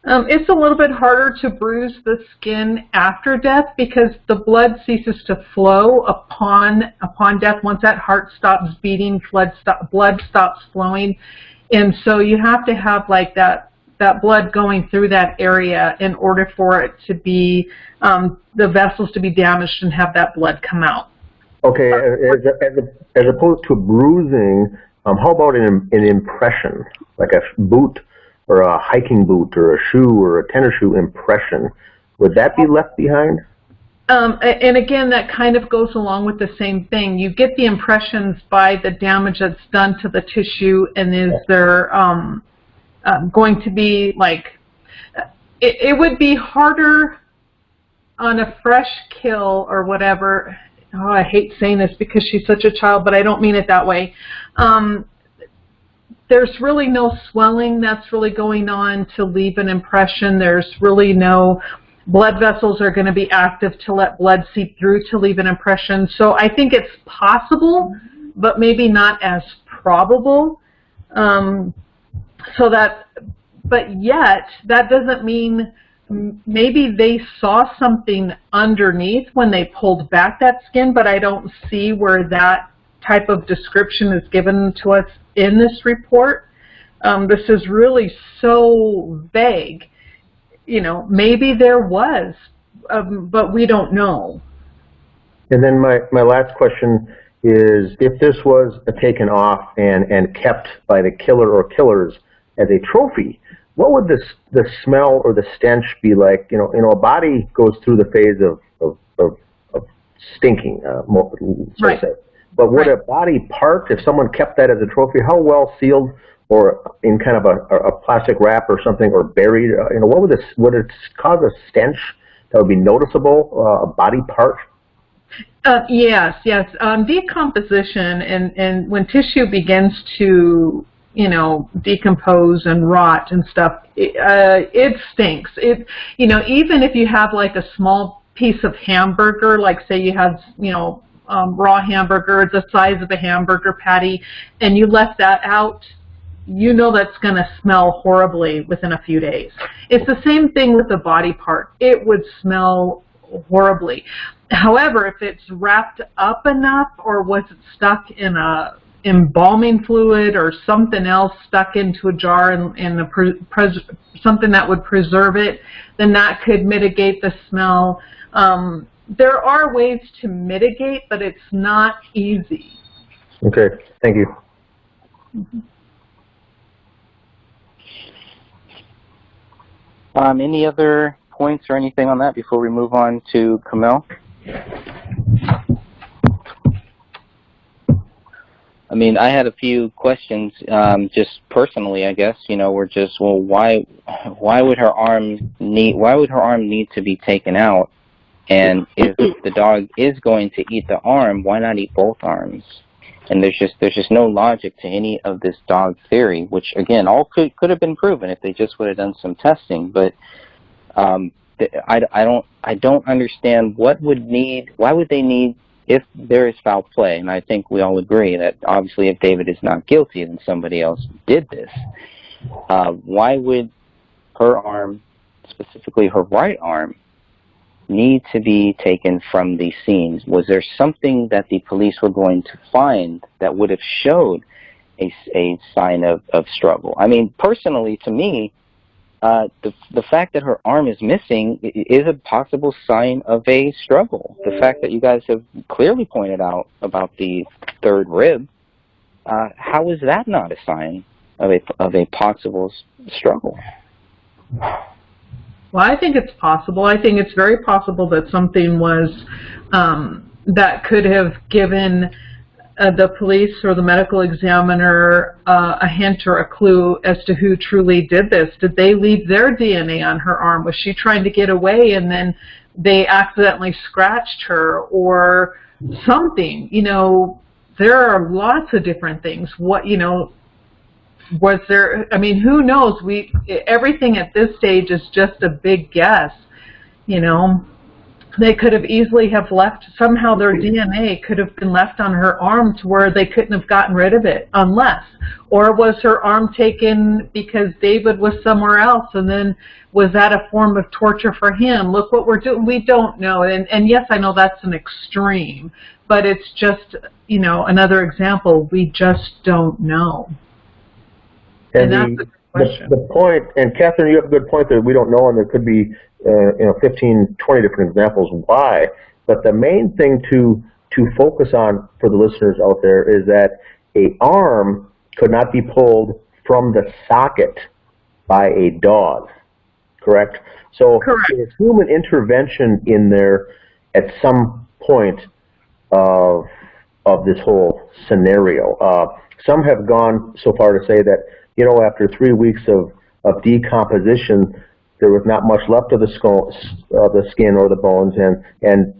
It's a little bit harder to bruise the skin after death because the blood ceases to flow upon death. Once that heart stops beating, blood stops flowing. And so you have to have like that blood going through that area in order for it to be, the vessels to be damaged and have that blood come out. Okay, as opposed to bruising, how about an impression, like a boot or a hiking boot or a shoe or a tennis shoe impression? Would that be left behind? And again, that kind of goes along with the same thing. You get the impressions by the damage that's done to the tissue, and is there going to be like, it would be harder on a fresh kill or whatever. Oh, I hate saying this because she's such a child, but I don't mean it that way. There's really no swelling that's really going on to leave an impression. There's really no blood vessels are going to be active to let blood seep through to leave an impression. So I think it's possible, but maybe not as probable. But yet, that doesn't mean maybe they saw something underneath when they pulled back that skin, but I don't see where that type of description is given to us in this report. This is really so vague. You know, maybe there was but we don't know. And then my last question is, if this was taken off and kept by the killer or killers as a trophy, what would the smell or the stench be like? You know, a body goes through the phase of stinking, right. Say. But would a body part, if someone kept that as a trophy, how well sealed or in kind of a plastic wrap or something, or buried? You know, what would it cause a stench that would be noticeable? A body part? Yes. Decomposition and when tissue begins to, you know, decompose and rot and stuff, it stinks. You know, even if you have like a small piece of hamburger, like say you have, you know, raw hamburger the size of a hamburger patty, and you left that out, you know that's going to smell horribly within a few days. It's the same thing with the body part. It would smell horribly. However, if it's wrapped up enough, or was it stuck in a embalming fluid or something else stuck into a jar in something that would preserve it, then that could mitigate the smell. There are ways to mitigate, but it's not easy. Okay, thank you. Mm-hmm. Any other points or anything on that before we move on to Kamel? I mean, I had a few questions, just personally, I guess. You know, we're just, well, why would her arm need to be taken out? And if the dog is going to eat the arm, why not eat both arms? And there's just no logic to any of this dog theory, which again, all could have been proven if they just would have done some testing. But I don't understand why would they need, if there is foul play, and I think we all agree that obviously if David is not guilty, then somebody else did this. Why would her arm, specifically her right arm, need to be taken from the scenes? Was there something that the police were going to find that would have showed a sign of struggle? I mean, personally, to me, the fact that her arm is missing is a possible sign of a struggle. The fact that you guys have clearly pointed out about the third rib, how is that not a sign of a possible struggle? Well, I think it's possible. I think it's very possible that something was that could have given the police or the medical examiner a hint or a clue as to who truly did this. Did they leave their DNA on her arm? Was she trying to get away and then they accidentally scratched her or something? You know, there are lots of different things. What, you know, was there, I mean, who knows? Everything at this stage is just a big guess, you know. They could have easily have left, somehow their DNA could have been left on her arm to where they couldn't have gotten rid of it, unless, or was her arm taken because David was somewhere else, and then was that a form of torture for him? Look what we're doing. We don't know. And yes, I know that's an extreme, but it's just, you know, another example. We just don't know. And the point, and Catherine, you have a good point that we don't know, and there could be 15, 20 different examples why. But the main thing to focus on for the listeners out there is that a arm could not be pulled from the socket by a dog, correct? So there's human intervention in there at some point of this whole scenario. Some have gone so far to say that, you know, after 3 weeks of decomposition, there was not much left of the skin or the bones, and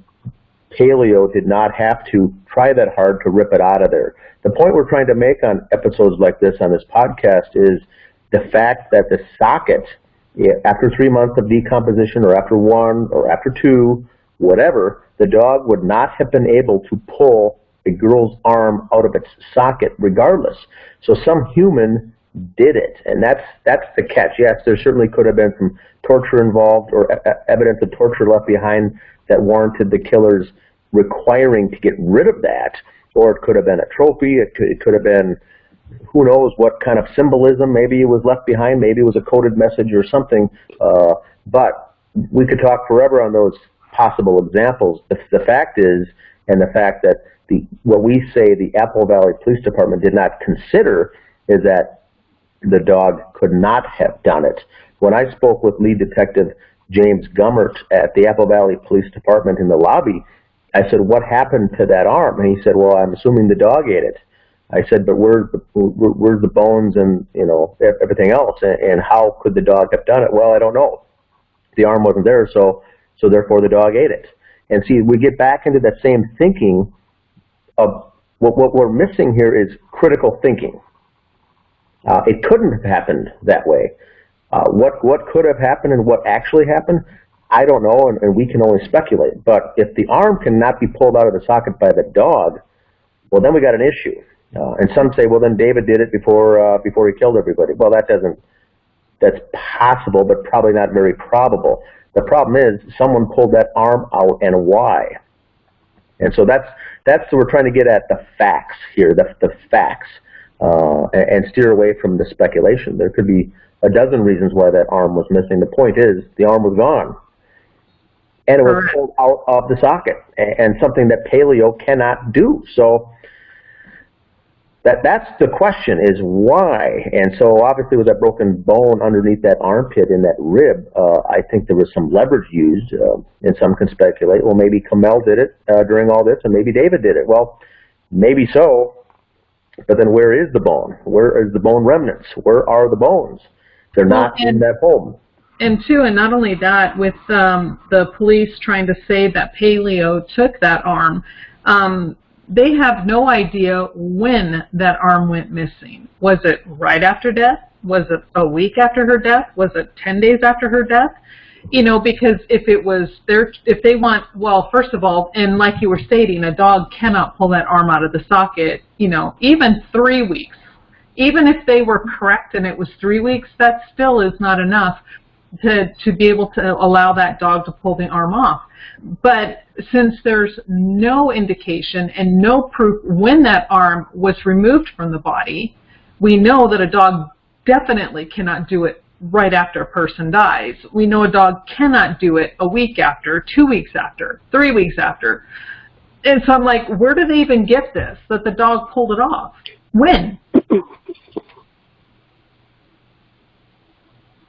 paleo did not have to try that hard to rip it out of there. The point we're trying to make on episodes like this on this podcast is the fact that the socket, after 3 months of decomposition, or after 1, or after 2, whatever, the dog would not have been able to pull a girl's arm out of its socket regardless. So some human did it, and that's the catch. Yes, there certainly could have been some torture involved, or evidence of torture left behind that warranted the killers requiring to get rid of that, or it could have been a trophy, it could have been, who knows what kind of symbolism, maybe it was left behind, maybe it was a coded message or something, but we could talk forever on those possible examples. The fact is, and the fact that what we say the Apple Valley Police Department did not consider is that the dog could not have done it. When I spoke with lead detective James Gummert at the Apple Valley Police Department in the lobby, I said, what happened to that arm? And he said, well, I'm assuming the dog ate it. I said, but where's the bones and, you know, everything else? And how could the dog have done it? Well, I don't know. The arm wasn't there, so therefore the dog ate it. And see, we get back into that same thinking of what we're missing here is critical thinking. It couldn't have happened that way. What could have happened and what actually happened, I don't know, and we can only speculate. But if the arm cannot be pulled out of the socket by the dog, well, then we got an issue. And some say, well, then David did it before he killed everybody. Well, that's possible, but probably not very probable. The problem is someone pulled that arm out, and why? And so we're trying to get at the facts here, the facts, and steer away from the speculation. There could be a dozen reasons why that arm was missing. The point is the arm was gone, and it was pulled out of the socket, and something that paleo cannot do. So that's the question, is why. And so obviously with that broken bone underneath that armpit in that rib, I think there was some leverage used, and some can speculate, well, maybe Kamel did it during all this, and maybe David did it. Well, maybe so, but then where is the bone? Where is the bone remnants? Where are the bones? They're not in that home. And not only that, with the police trying to say that paleo took that arm, they have no idea when that arm went missing. Was it right after death? Was it a week after her death? Was it 10 days after her death? You know, because if they want, well, first of all, and like you were stating, a dog cannot pull that arm out of the socket, you know, even 3 weeks. Even if they were correct and it was 3 weeks, that still is not enough to be able to allow that dog to pull the arm off. But since there's no indication and no proof when that arm was removed from the body, we know that a dog definitely cannot do it right after a person dies. We know a dog cannot do it a week after, 2 weeks after, 3 weeks after. And so I'm like, where did they even get this, that the dog pulled it off? When?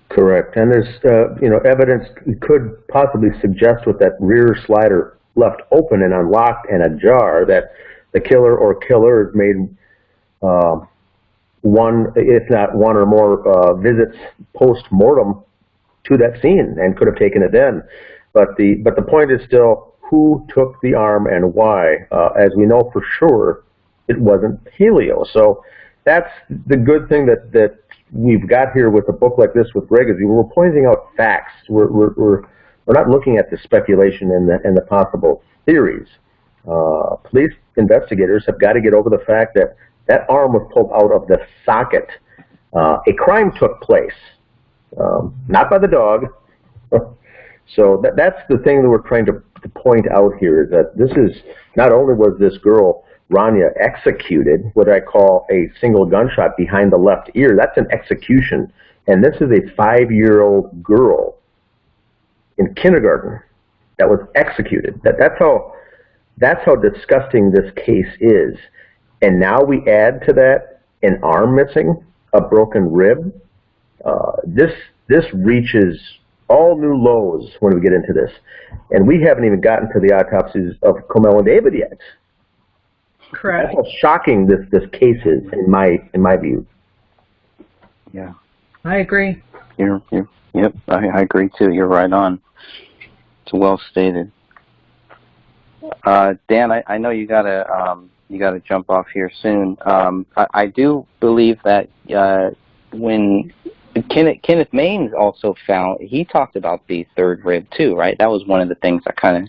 Correct. And there's, you know, evidence could possibly suggest with that rear slider left open and unlocked and ajar that the killer or killers made one, if not one or more visits post-mortem to that scene and could have taken it then. But the point is still who took the arm and why. As we know for sure, it wasn't paleo. So that's the good thing that we've got here with a book like this with Greg, is we're pointing out facts. We're not looking at the speculation and the possible theories. Police investigators have got to get over the fact that that arm was pulled out of the socket. A crime took place, not by the dog. So that's the thing that we're trying to point out here, is that this is, not only was this girl Rania executed, what I call a single gunshot behind the left ear. That's an execution. And this is a 5-year-old girl in kindergarten that was executed. That's how disgusting this case is. And now we add to that an arm missing, a broken rib. This reaches all new lows when we get into this. And we haven't even gotten to the autopsies of Kamel and David yet. Correct. That's how shocking this case is, in my view. Yeah, I agree. Yep, I agree too. You're right on. It's well stated. Dan, I know you gotta jump off here soon. I do believe that when Kenneth Maines also he talked about the third rib too, right? That was one of the things that kind of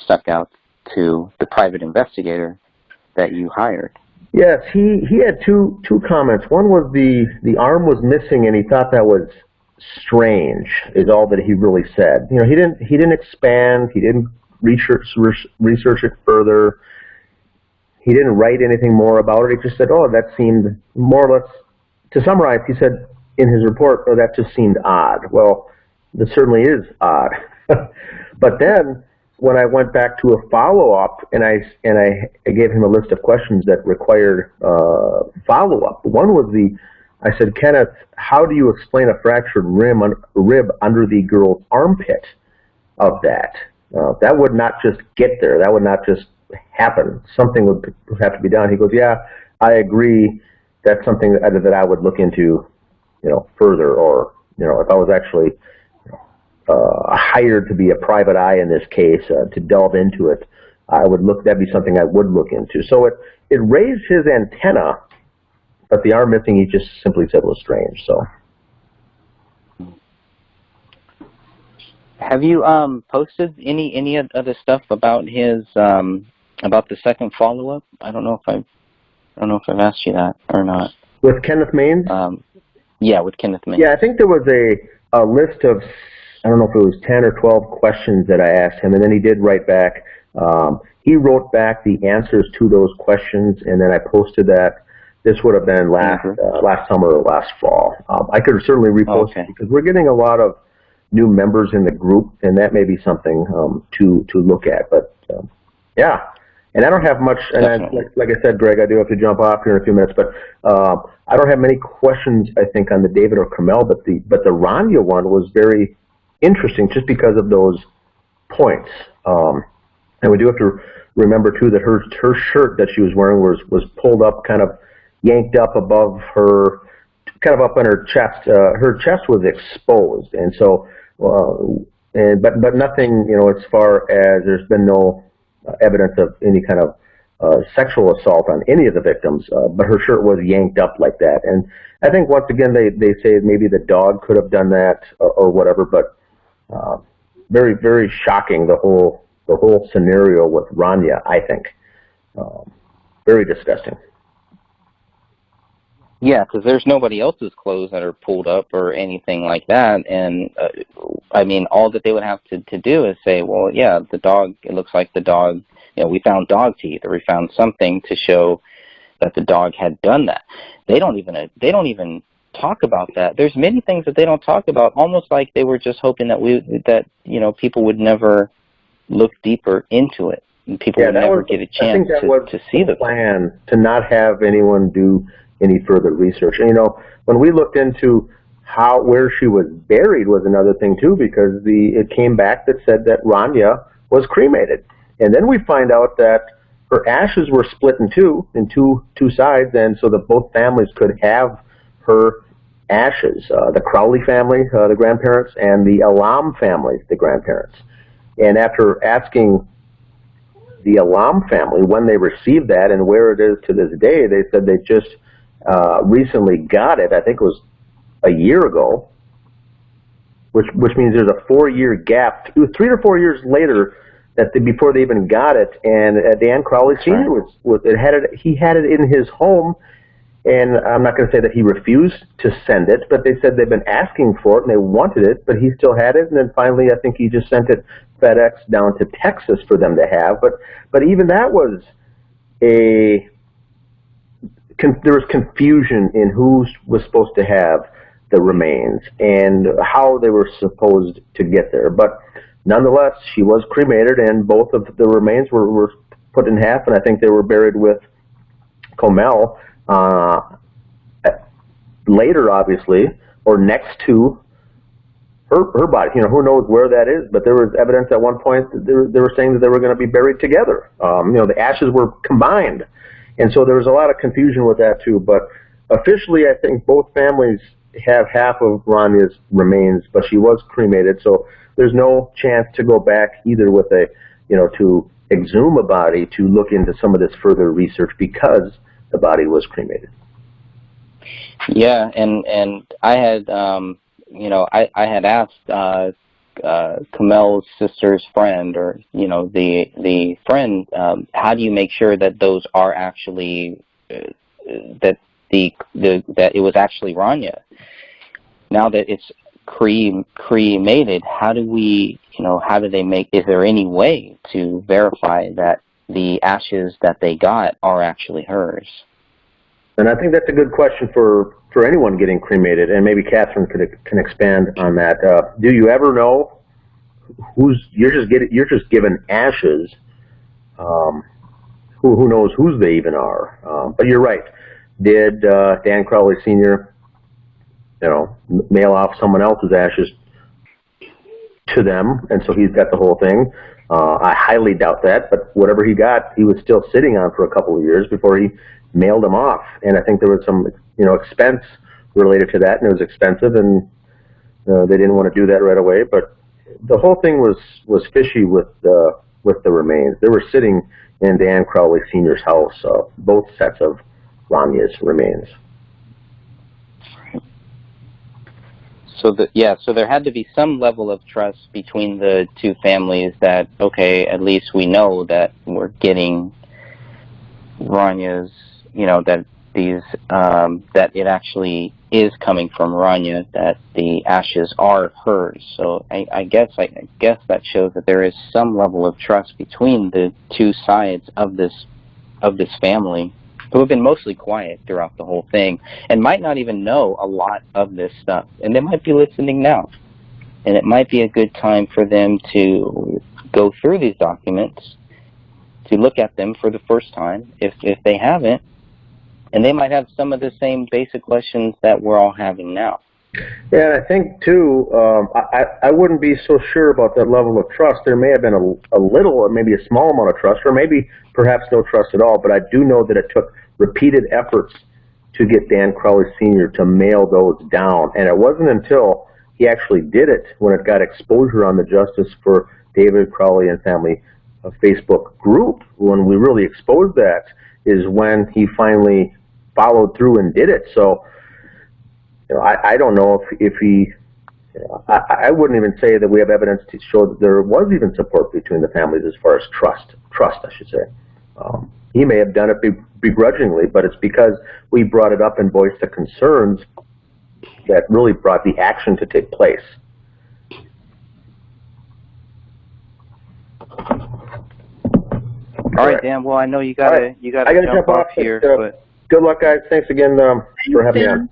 stuck out to the private investigator that you hired. Yes, he had two comments. One was the arm was missing, and he thought that was strange, is all that he really said. You know, he didn't expand, he didn't research it further, he didn't write anything more about it. He just said, oh, that seemed more or less, to summarize, he said in his report, oh, that just seemed odd. Well, this certainly is odd. But then when I went back to a follow-up, and I gave him a list of questions that required follow-up. One was I said, Kenneth, how do you explain a fractured rib under the girl's armpit of that? That would not just get there. That would not just happen. Something would have to be done. He goes, yeah, I agree. That's something that I would look into, further, or, if I was actually hired to be a private eye in this case, to delve into it, that'd be something I would look into. So it raised his antenna, but the arm missing, he just simply said was strange. So, have you posted any other stuff about his about the second follow-up? I don't know if I've asked you that or not. With Kenneth Maines? Yeah, with Kenneth Maines. Yeah, I think there was a list of, I don't know if it was 10 or 12 questions that I asked him, and then he did write back. He wrote back the answers to those questions, and then I posted that. This would have been last summer or last fall. I could certainly repost it because we're getting a lot of new members in the group, and that may be something to look at. But yeah, and I don't have much. And like I said, Greg, I do have to jump off here in a few minutes, but I don't have many questions. I think on the David or Kamel, but the Rania one was very interesting just because of those points. And we do have to remember too that her shirt that she was wearing was pulled up, kind of yanked up above her, kind of up on her chest. Her chest was exposed, and so, but nothing, as far as there's been no evidence of any kind of sexual assault on any of the victims. But her shirt was yanked up like that, and I think once again they say maybe the dog could have done that or whatever. But very, very shocking, the whole scenario with Rania, I think. Very disgusting. Yeah, because there's nobody else's clothes that are pulled up or anything like that. And, I mean, all that they would have to do is say, well, yeah, the dog, it looks like the dog, we found dog teeth, or we found something to show that the dog had done that. They don't even talk about that. There's many things that they don't talk about, almost like they were just hoping that people would never look deeper into it. And people would never get a chance to see the plan, to not have anyone do any further research. And, when we looked into where she was buried was another thing too, because it came back that said that Rania was cremated. And then we find out that her ashes were split in two sides, and so that both families could have her ashes. The Crowley family, the grandparents, and the Alam family, the grandparents. And after asking the Alam family when they received that and where it is to this day, they said they just recently got it. I think it was a year ago, which means there's a 4-year gap, 3 or 4 years later before they even got it. And Dan Crowley Sr. he had it in his home, and I'm not going to say that he refused to send it, but they said they've been asking for it and they wanted it, but he still had it. And then finally, I think he just sent it FedEx down to Texas for them to have. But even that was there was confusion in who was supposed to have the remains and how they were supposed to get there. But nonetheless, she was cremated, and both of the remains were put in half, and I think they were buried with Kamel later, obviously, or next to her body. Who knows where that is, but there was evidence at one point that they were saying that they were going to be buried together. The ashes were combined. And so there was a lot of confusion with that too. But officially, I think both families have half of Rania's remains, but she was cremated, so there's no chance to go back either with to exhume a body to look into some of this further research because the body was cremated. Yeah, and I had, I had asked Kamel's sister's friend, or the friend, how do you make sure that those are actually that it was actually Rania? Now that it's cremated, how do they make? Is there any way to verify that the ashes that they got are actually hers? And I think that's a good question for anyone getting cremated, and maybe Catherine can expand on that. Do you ever know you're just given ashes. Who knows whose they even are? But you're right. Did Dan Crowley Sr., mail off someone else's ashes to them, and so he's got the whole thing? I highly doubt that, but whatever he got, he was still sitting on for a couple of years before he mailed them off. And I think there was some, expense related to that, and it was expensive, and they didn't want to do that right away. But the whole thing was fishy with the remains. They were sitting in Dan Crowley Sr.'s house, both sets of Rania's remains. So there had to be some level of trust between the two families that, okay, at least we know that we're getting Rania's, that these, that it actually is coming from Rania, that the ashes are hers. So I guess that shows that there is some level of trust between the two sides of this family, who have been mostly quiet throughout the whole thing and might not even know a lot of this stuff. And they might be listening now. And it might be a good time for them to go through these documents, to look at them for the first time, if they haven't. And they might have some of the same basic questions that we're all having now. Yeah, and I think, too, I wouldn't be so sure about that level of trust. There may have been a little or maybe a small amount of trust, or maybe perhaps no trust at all, but I do know that it took repeated efforts to get Dan Crowley Sr. to mail those down. And it wasn't until he actually did it, when it got exposure on the Justice for David Crowley and Family Facebook group, when we really exposed that, is when he finally followed through and did it. So, I don't know if he, I wouldn't even say that we have evidence to show that there was even support between the families as far as trust, I should say. He may have done it begrudgingly, but it's because we brought it up and voiced the concerns that really brought the action to take place. All right, Dan. Well, I know you gotta jump off here. But good luck, guys. Thanks again for having me on.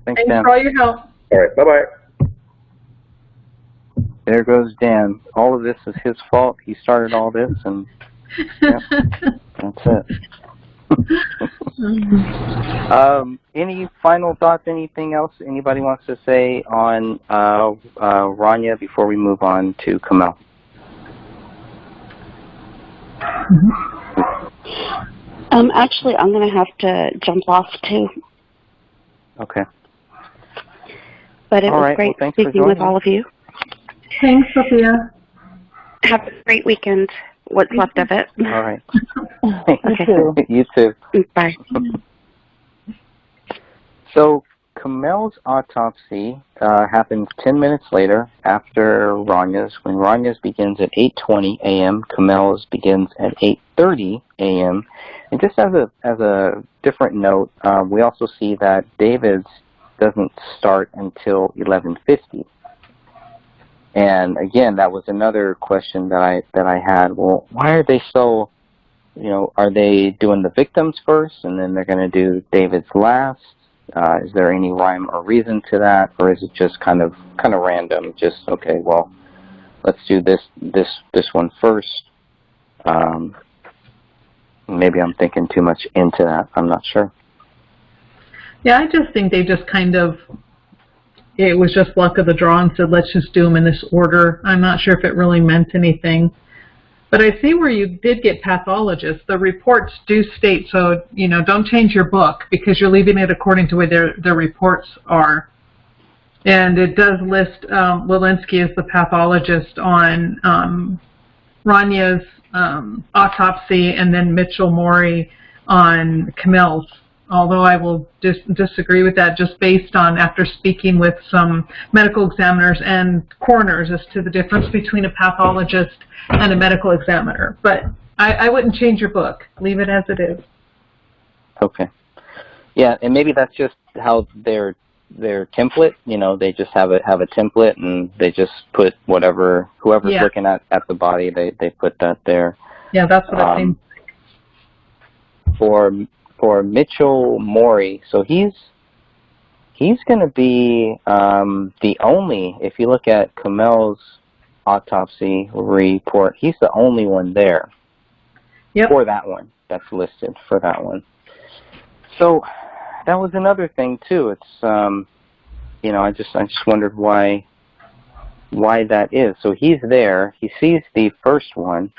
Thanks, Thanks Dan. for all your help. All right, bye-bye. There goes Dan. All of this is his fault. He started all this, and yeah, that's it. Any final thoughts? Anything else anybody wants to say on Rania before we move on to Kamel? Actually, I'm going to have to jump off too. Okay. But it was great speaking with all of you. Thanks, Sophia. Have a great weekend. What's left of it. All right. Okay. You too. Bye. So Kamel's autopsy happens 10 minutes later after Rania's. When Rania's begins at 8:20 a.m., Kamel's begins at 8:30 a.m. And just as a different note, we also see that David's doesn't start until 11:50. And again, that was another question that I had. Well, why are they so, are they doing the victims first and then they're going to do David's last? Is there any rhyme or reason to that, or is it just kind of random? Just, okay, well, let's do this one first. Maybe I'm thinking too much into that. I'm not sure. Yeah, I just think they just it was just luck of the draw and said, let's just do them in this order. I'm not sure if it really meant anything. But I see where you did get pathologists. The reports do state, so, don't change your book because you're leaving it according to where their reports are. And it does list Walensky as the pathologist on Rania's autopsy, and then Mitchell Mori on Kamel's. Although I will disagree with that, just based on after speaking with some medical examiners and coroners as to the difference between a pathologist and a medical examiner. But I wouldn't change your book. Leave it as it is. Okay. Yeah, and maybe that's just how their template. They just have a template, and they just put whoever's looking at the body, they put that there. Yeah, that's what I think. For Mitchell Mori, so he's going to be the only, if you look at Kamel's autopsy report. He's the only one there. Yep. For that one. That's listed for that one. So that was another thing too. It's you know, I just wondered why that is. So he's there. He sees the first one.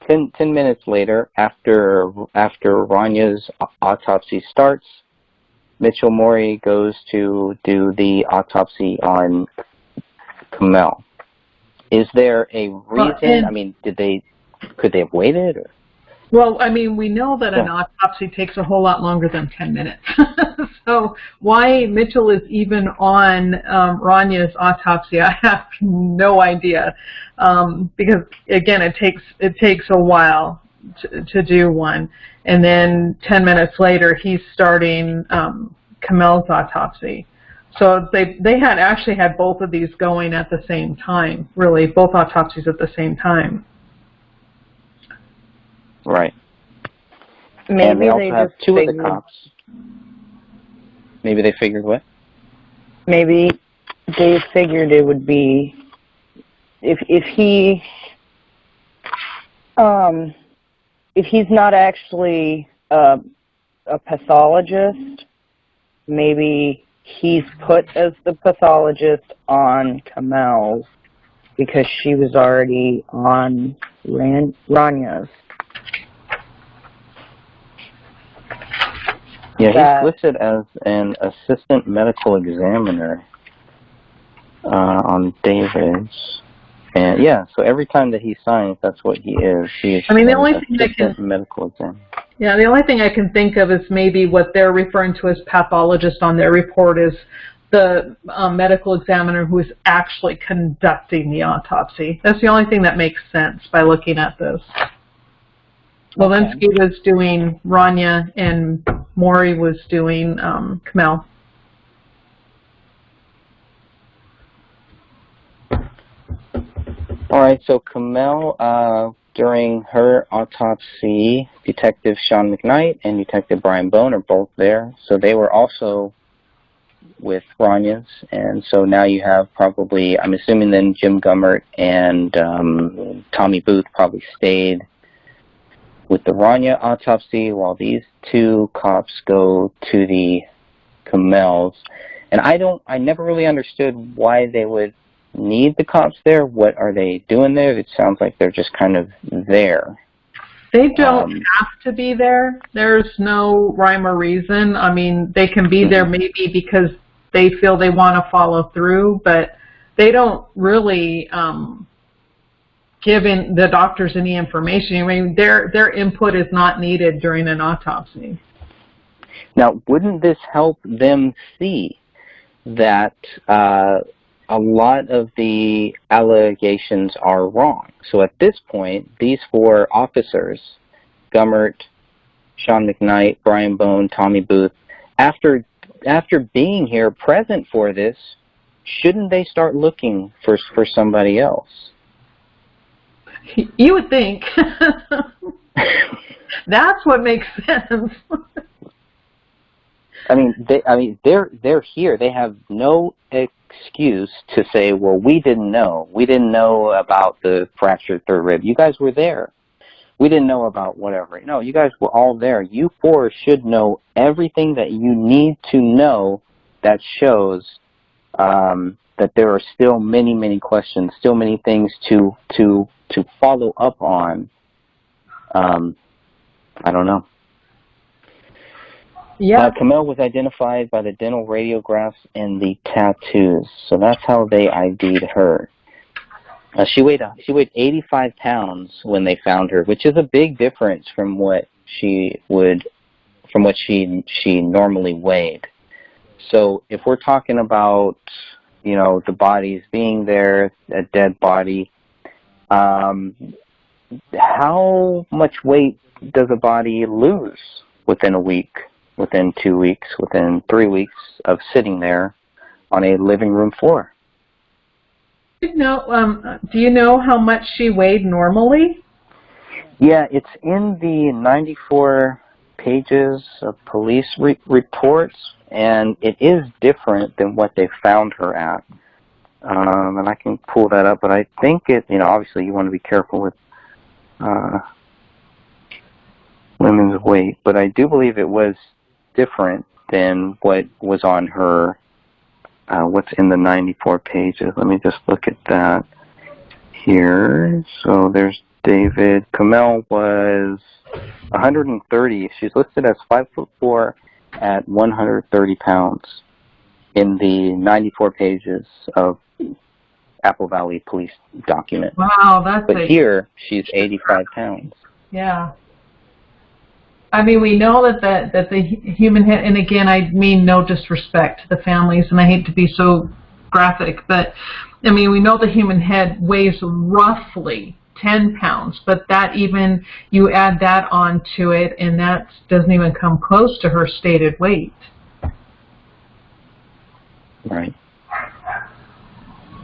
10 minutes later, after Ranya's autopsy starts, Mitchell Mori goes to do the autopsy on Kamel. Is there a reason? I mean, could they have waited? Or? Well, I mean, we know that an autopsy takes a whole lot longer than 10 minutes. So why Mitchell is even on Ranya's autopsy, I have no idea. Because again, it takes a while to do one, and then 10 minutes later, he's starting Kamel's autopsy. So they had actually had both of these going at the same time. Really, both autopsies at the same time. Right. Maybe and they also have two figured, of the cops. Maybe they figured what? Maybe they figured it would be if he's not actually a pathologist, maybe he's put as the pathologist on Kamel's because she was already on Ranya's. Yeah, he's listed as an assistant medical examiner on David's. And yeah, so every time that he signs, that's what he is. He's the only thing medical examiner. Yeah, the only thing I can think of is maybe what they're referring to as pathologist on their report is the medical examiner who is actually conducting the autopsy. That's the only thing that makes sense by looking at this. Levinsky was doing Rania and Mori was doing Kamel. All right, so Kamel, during her autopsy, Detective Sean McKnight and Detective Brian Bone are both there. So they were also with Ranya's. And so now you have probably, I'm assuming then Jim Gummert and Tommy Booth probably stayed with the Rania autopsy while these two cops go to the Kamel's. And I never really understood why they would need the cops there. What are they doing there? It sounds like they're just kind of there. They don't have to be there. There's no rhyme or reason. I mean, they can be there maybe because they feel they want to follow through, but they don't really give in the doctors any information. I mean, their input is not needed during an autopsy. Now, wouldn't this help them see that a lot of the allegations are wrong? So at this point, these four officers, Gummert, Sean McKnight, Brian Bone, Tommy Booth, after being here present for this, shouldn't they start looking for somebody else? You would think. That's what makes sense. I mean, they're here. They have no excuse to say, well, we didn't know. We didn't know about the fractured third rib. You guys were there. We didn't know about whatever. No, you guys were all there. You four should know everything that you need to know that shows that there are still many, many questions, still many things to follow up on. I don't know. Yeah. Kamel was identified by the dental radiographs and the tattoos, so that's how they ID'd her. She weighed 85 pounds when they found her, which is a big difference from what she normally weighed. So if we're talking about, you know, the bodies being there, a dead body, how much weight does a body lose within a week, within 2 weeks, within 3 weeks of sitting there on a living room floor? Do you know how much she weighed normally? Yeah, it's in the 94 pages of police reports, and it is different than what they found her at. And I can pull that up, but I think it, obviously you want to be careful with women's weight, but I do believe it was different than what was on her, what's in the 94 pages. Let me just look at that here. So there's David. Kamel was 130. She's listed as 5'4" at 130 pounds in the 94 pages of Apple Valley Police document. Wow, that's But here, she's 85 pounds. Yeah. I mean, we know that the human head, and again, I mean no disrespect to the families, and I hate to be so graphic, but I mean, we know the human head weighs roughly 10 pounds, but that even, you add that onto it, and that doesn't even come close to her stated weight. Right.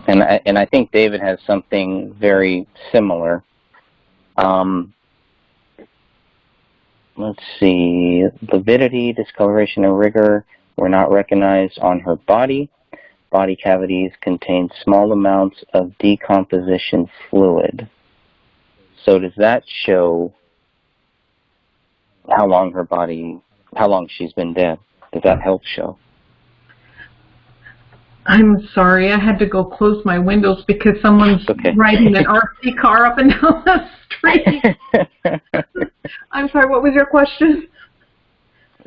And I think David has something very similar. Let's see. Lividity, discoloration, and rigor were not recognized on her body. Body cavities contained small amounts of decomposition fluid. So does that show how long she's been dead? Does that help show? I'm sorry, I had to go close my windows because someone's riding an RC car up and down the street. I'm sorry, what was your question?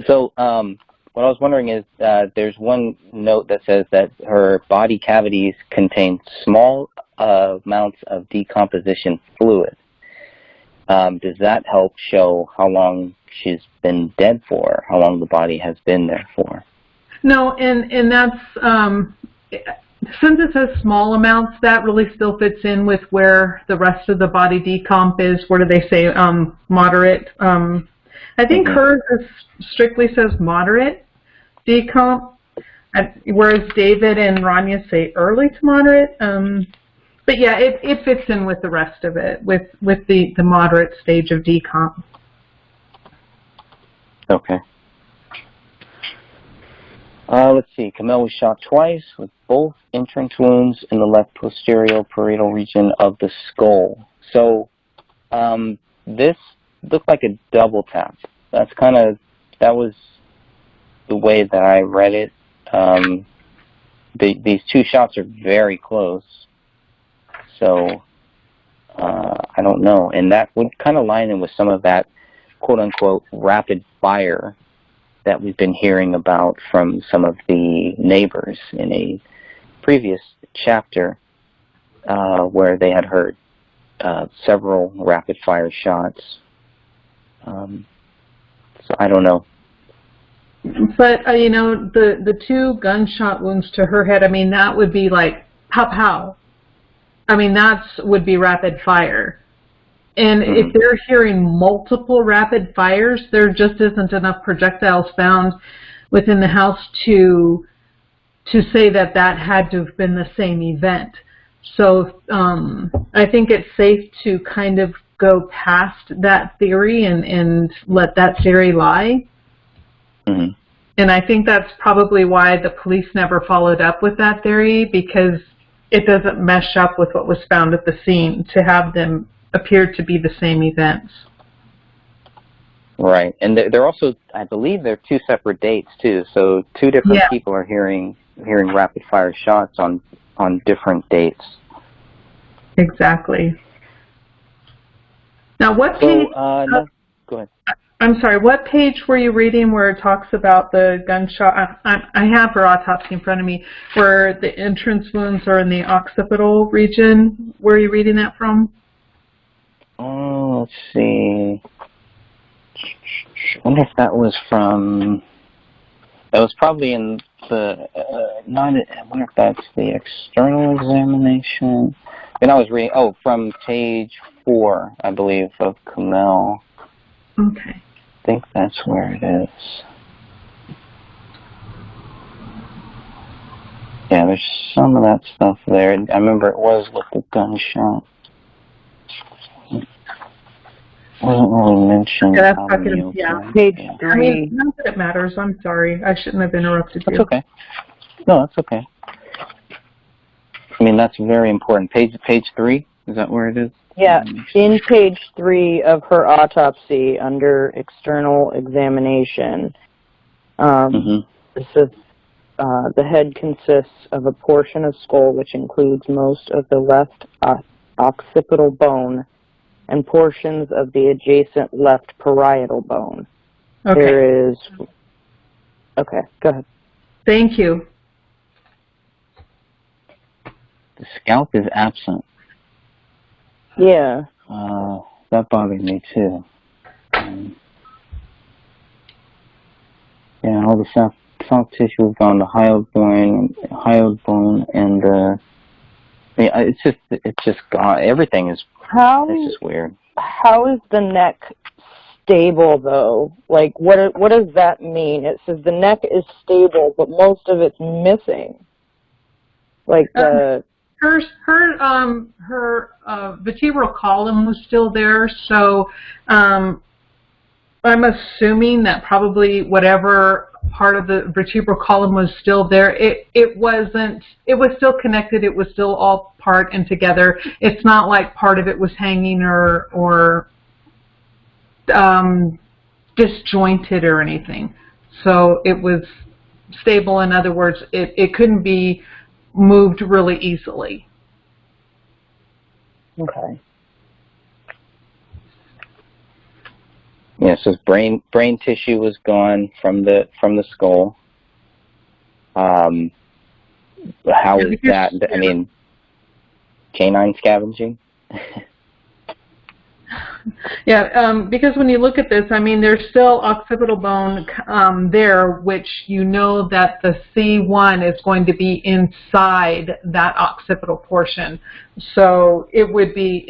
So what I was wondering is there's one note that says that her body cavities contain small amounts of decomposition fluid. Does that help show how long she's been dead for, how long the body has been there for? No, and that's, since it says small amounts, that really still fits in with where the rest of the body decomp is. What do they say? Moderate. I think hers strictly says moderate decomp, whereas David and Rania say early to moderate. But yeah, it fits in with the rest of it, with the moderate stage of decomp. Okay. Let's see. Kamel was shot twice with both entrance wounds in the left posterior parietal region of the skull. So this looked like a double tap. That was the way that I read it. These two shots are very close. So I don't know. And that would kind of line in with some of that quote-unquote rapid fire that we've been hearing about from some of the neighbors in a previous chapter where they had heard several rapid-fire shots. So I don't know. But, the two gunshot wounds to her head, I mean, that would be like pow-pow. I mean, that would be rapid fire. And if they're hearing multiple rapid fires, there just isn't enough projectiles found within the house to say that had to have been the same event. So I think it's safe to kind of go past that theory and let that theory lie. Mm-hmm. And I think that's probably why the police never followed up with that theory, because it doesn't mesh up with what was found at the scene to have them appear to be the same events. Right. And they're also, I believe they're two separate dates too. So two different people are hearing rapid fire shots on different dates. Exactly. Now what page no, go ahead. I'm sorry, what page were you reading where it talks about the gunshot? I have her autopsy in front of me, where the entrance wounds are in the occipital region. Where are you reading that from? Oh, let's see. I wonder if that was from... That was probably in the... I wonder if that's the external examination. And I was reading... Oh, from page 4, I believe, of Kamel. Okay. I think that's where it is. Yeah, there's some of that stuff there. I remember it was with the gunshot. It wasn't really mentioned. Yeah, that's talking, Page 3. I mean, not that it matters. I'm sorry. I shouldn't have interrupted you. That's okay. No, that's okay. I mean, that's very important. Page 3, is that where it is? Yeah, in page 3 of her autopsy under external examination, it says the head consists of a portion of skull which includes most of the left occipital bone and portions of the adjacent left parietal bone. Okay. There is... Okay, go ahead. Thank you. The scalp is absent. Yeah. That bothered me too. Yeah, all the soft tissue was gone, the hyoid bone, and yeah, it's just gone. Everything is. It's just weird. How is the neck stable though? Like, what does that mean? It says the neck is stable, but most of it's missing. Like the. Her vertebral column was still there, so I'm assuming that probably whatever part of the vertebral column was still there. It was still connected. It was still all part and together. It's not like part of it was hanging or disjointed or anything. So it was stable. In other words, it couldn't be moved really easily. Okay. Yeah, so brain tissue was gone from the skull. How is that? I mean, canine scavenging. Yeah, because when you look at this, I mean, there's still occipital bone there, which you know that the C1 is going to be inside that occipital portion. So it would be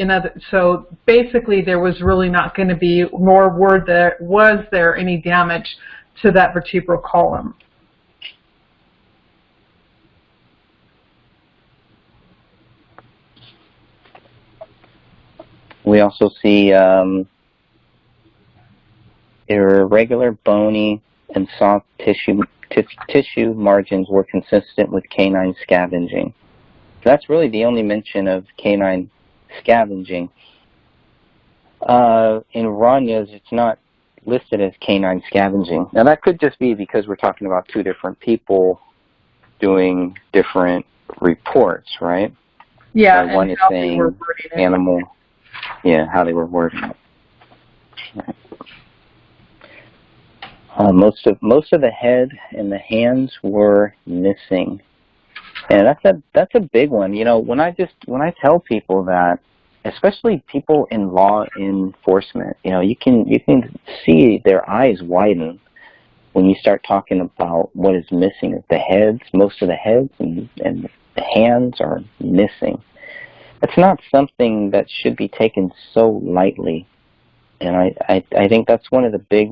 so basically there was really not going to be, nor was there any damage to that vertebral column. We also see irregular bony and soft tissue margins were consistent with canine scavenging. So that's really the only mention of canine scavenging. In Rania's, it's not listed as canine scavenging. Now that could just be because we're talking about two different people doing different reports, right? Yeah, one is saying animal. Yeah, how they were wording it. Right. Most of the head and the hands were missing, and that's a big one. You know, when I tell people that, especially people in law enforcement, you know, you can see their eyes widen when you start talking about what is missing. The heads, most of the heads and the hands are missing. It's not something that should be taken so lightly, and I think that's one of the big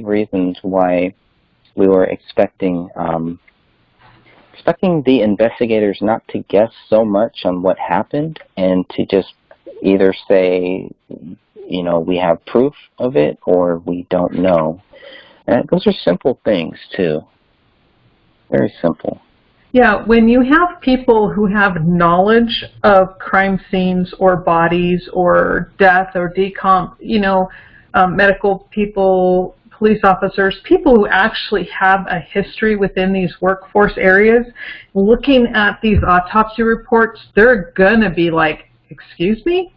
reasons why we were expecting the investigators not to guess so much on what happened and to just either say, you know, we have proof of it or we don't know. And those are simple things too, very simple. Yeah, when you have people who have knowledge of crime scenes or bodies or death or decomp, you know, medical people, police officers, people who actually have a history within these workforce areas, looking at these autopsy reports, they're going to be like, excuse me?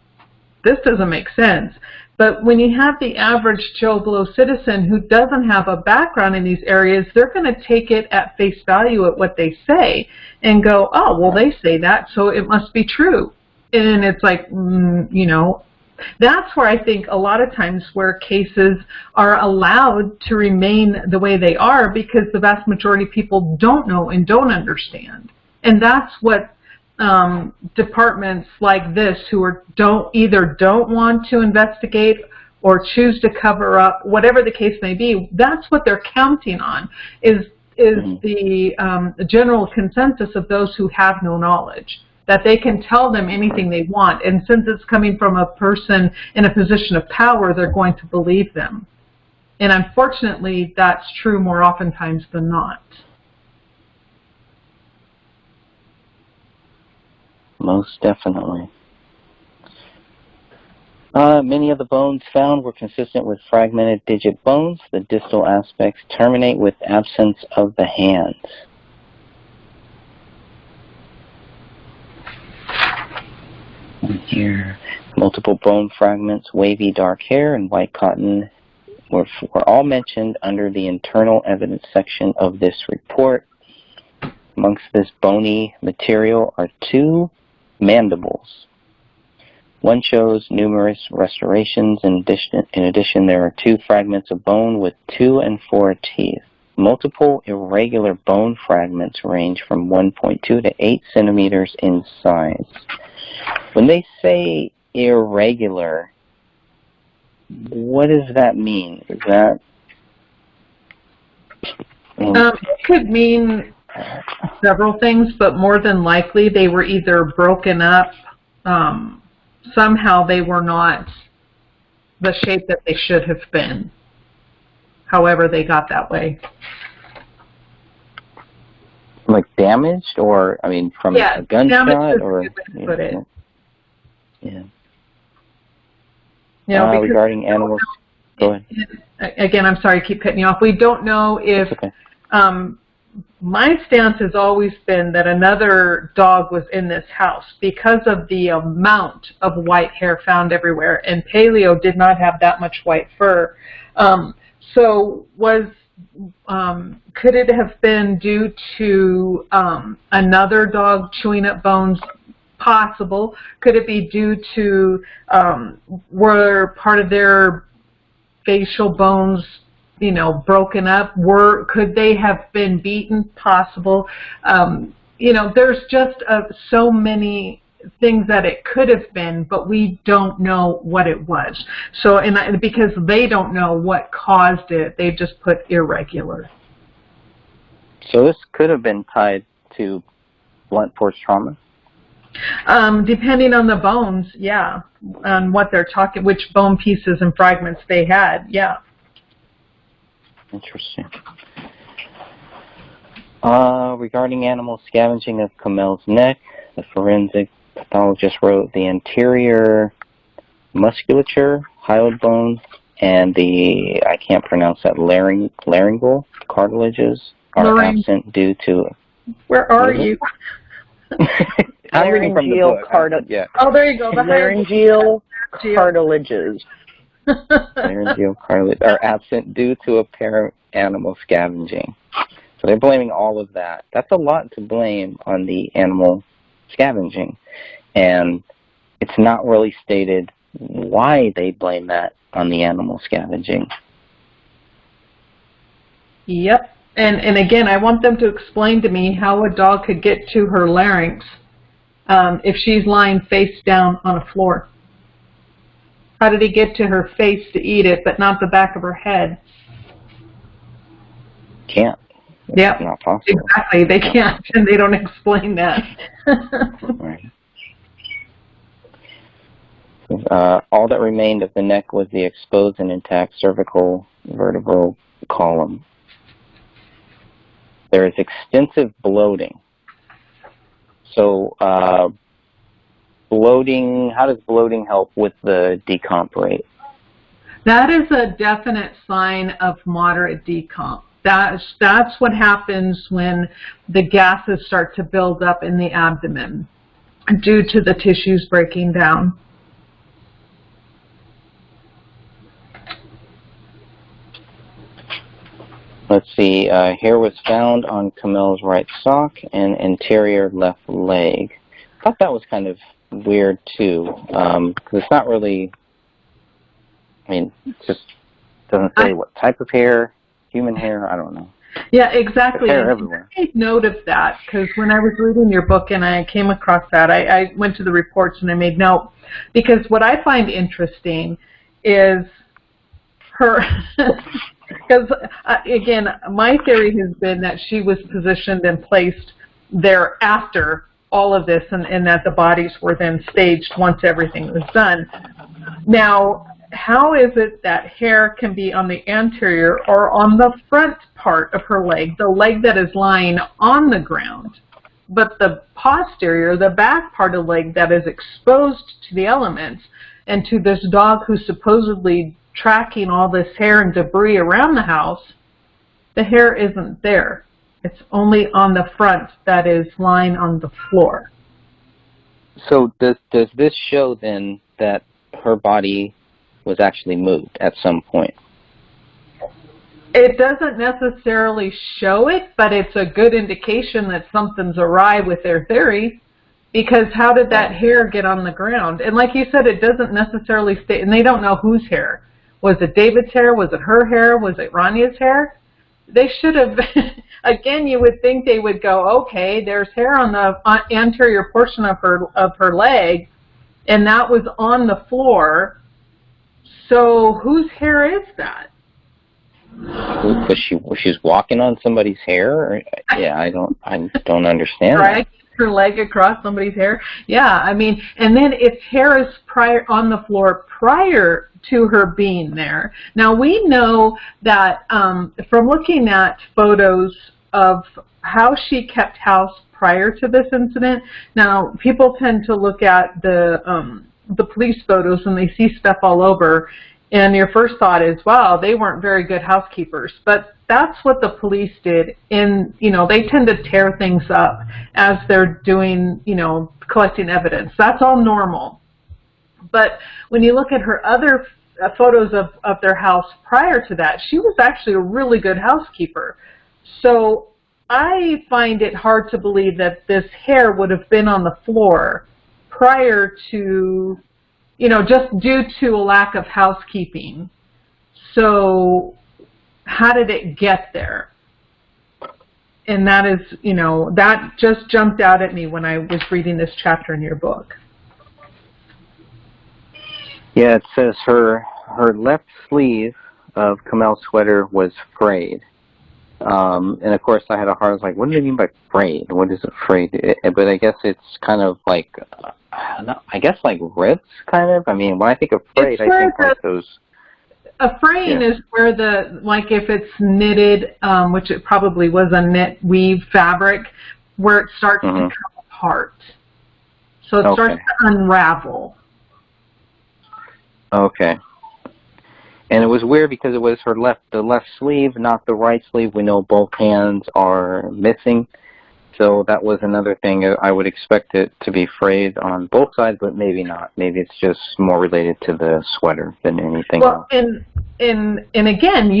This doesn't make sense. But when you have the average Joe Blow citizen who doesn't have a background in these areas, they're going to take it at face value at what they say and go, oh, well, they say that, so it must be true. And it's like, you know, that's where I think a lot of times where cases are allowed to remain the way they are because the vast majority of people don't know and don't understand. And that's what departments like this who either don't want to investigate or choose to cover up, whatever the case may be, that's what they're counting on, is the general consensus of those who have no knowledge, that they can tell them anything they want, and since it's coming from a person in a position of power, they're going to believe them. And unfortunately, that's true more oftentimes than not. Most definitely. Many of the bones found were consistent with fragmented digit bones. The distal aspects terminate with absence of the hands. And here, multiple bone fragments, wavy dark hair, and white cotton were all mentioned under the internal evidence section of this report. Amongst this bony material are 2 mandibles. One shows numerous restorations. In addition, there are 2 fragments of bone with 2 and 4 teeth. Multiple irregular bone fragments range from 1.2 to 8 centimeters in size. When they say irregular, what does that mean? Is that... It could mean several things, but more than likely they were either broken up. Somehow they were not the shape that they should have been. However they got that way. Like damaged, or, I mean, from a gunshot, or... Put it. Yeah. You know, regarding animals... Go ahead. Again, I'm sorry, I keep cutting you off. We don't know if... Okay. My stance has always been that another dog was in this house because of the amount of white hair found everywhere, and Paleo did not have that much white fur. So could it have been due to another dog chewing up bones? Possible. Could it be due to were part of their facial bones, you know, broken up? Could they have been beaten? Possible. You know, there's just so many things that it could have been, but we don't know what it was. So, and because they don't know what caused it, they just put irregular. So this could have been tied to blunt force trauma? Depending on the bones, yeah. On what they're talking, which bone pieces and fragments they had, yeah. Interesting. Regarding animal scavenging of Kamel's neck, the forensic pathologist wrote the anterior musculature, hyoid bone, and the, I can't pronounce that, laryngeal cartilages are absent due to... Where are you? I'm reading from the book. Yeah. Oh, there you go. The laryngeal cartilages. Laryngeal cartilages are absent due to apparent animal scavenging. So they're blaming all of that. That's a lot to blame on the animal scavenging. And it's not really stated why they blame that on the animal scavenging. Yep. And again, I want them to explain to me how a dog could get to her larynx if she's lying face down on a floor. How did he get to her face to eat it, but not the back of her head? Can't. Yep. Not possible. Exactly. They can't, and they don't explain that. Right. All that remained of the neck was the exposed and intact cervical vertebral column. There is extensive bloating. So, bloating, how does bloating help with the decomp rate? That is a definite sign of moderate decomp. That's what happens when the gases start to build up in the abdomen due to the tissues breaking down. Let's see, hair was found on Kamel's right sock and anterior left leg. I thought that was kind of weird too, because it's not really, I mean, it just doesn't say what type of hair, human hair, I don't know. Yeah, exactly. There's hair everywhere. I take note of that, because when I was reading your book and I came across that, I went to the reports and I made note, because what I find interesting is her... Because, again, my theory has been that she was positioned and placed there after all of this, and that the bodies were then staged once everything was done. Now, how is it that hair can be on the anterior or on the front part of her leg, the leg that is lying on the ground, but the posterior, the back part of the leg that is exposed to the elements and to this dog who's supposedly tracking all this hair and debris around the house, the hair isn't there. It's only on the front that is lying on the floor. So does this show then that her body was actually moved at some point? It doesn't necessarily show it, but it's a good indication that something's awry with their theory, because how did that hair get on the ground? And like you said, it doesn't necessarily stay, and they don't know whose hair. Was it David's hair? Was it her hair? Was it Rania's hair? They should have, again, you would think they would go, okay, there's hair on the anterior portion of her leg, and that was on the floor. So whose hair is that? Was she's walking on somebody's hair? Or, yeah, I don't understand. Right, her leg across somebody's hair. Yeah, I mean, and then if hair is on the floor prior to her being there. Now we know that from looking at photos of how she kept house prior to this incident. Now people tend to look at the police photos and they see stuff all over. And your first thought is, wow, they weren't very good housekeepers. But that's what the police did. And, you know, they tend to tear things up as they're doing, you know, collecting evidence. That's all normal. But when you look at her other photos of their house prior to that, she was actually a really good housekeeper. So I find it hard to believe that this hair would have been on the floor prior to, you know, just due to a lack of housekeeping. So how did it get there? And that is, you know, that just jumped out at me when I was reading this chapter in your book. Yeah, it says her left sleeve of Kamel's sweater was frayed. And of course I had a hard, like, what do they mean by frayed? What is it frayed? But I guess it's kind of like, I guess like ribs, kind of. I mean, when I think of frayed, I think like those. A fraying is where like if it's knitted, which it probably was a knit weave fabric, where it starts to come apart. So it starts to unravel. Okay. And it was weird because it was the left sleeve, not the right sleeve. We know both hands are missing. So that was another thing. I would expect it to be frayed on both sides, but maybe not. Maybe it's just more related to the sweater than anything else. And again,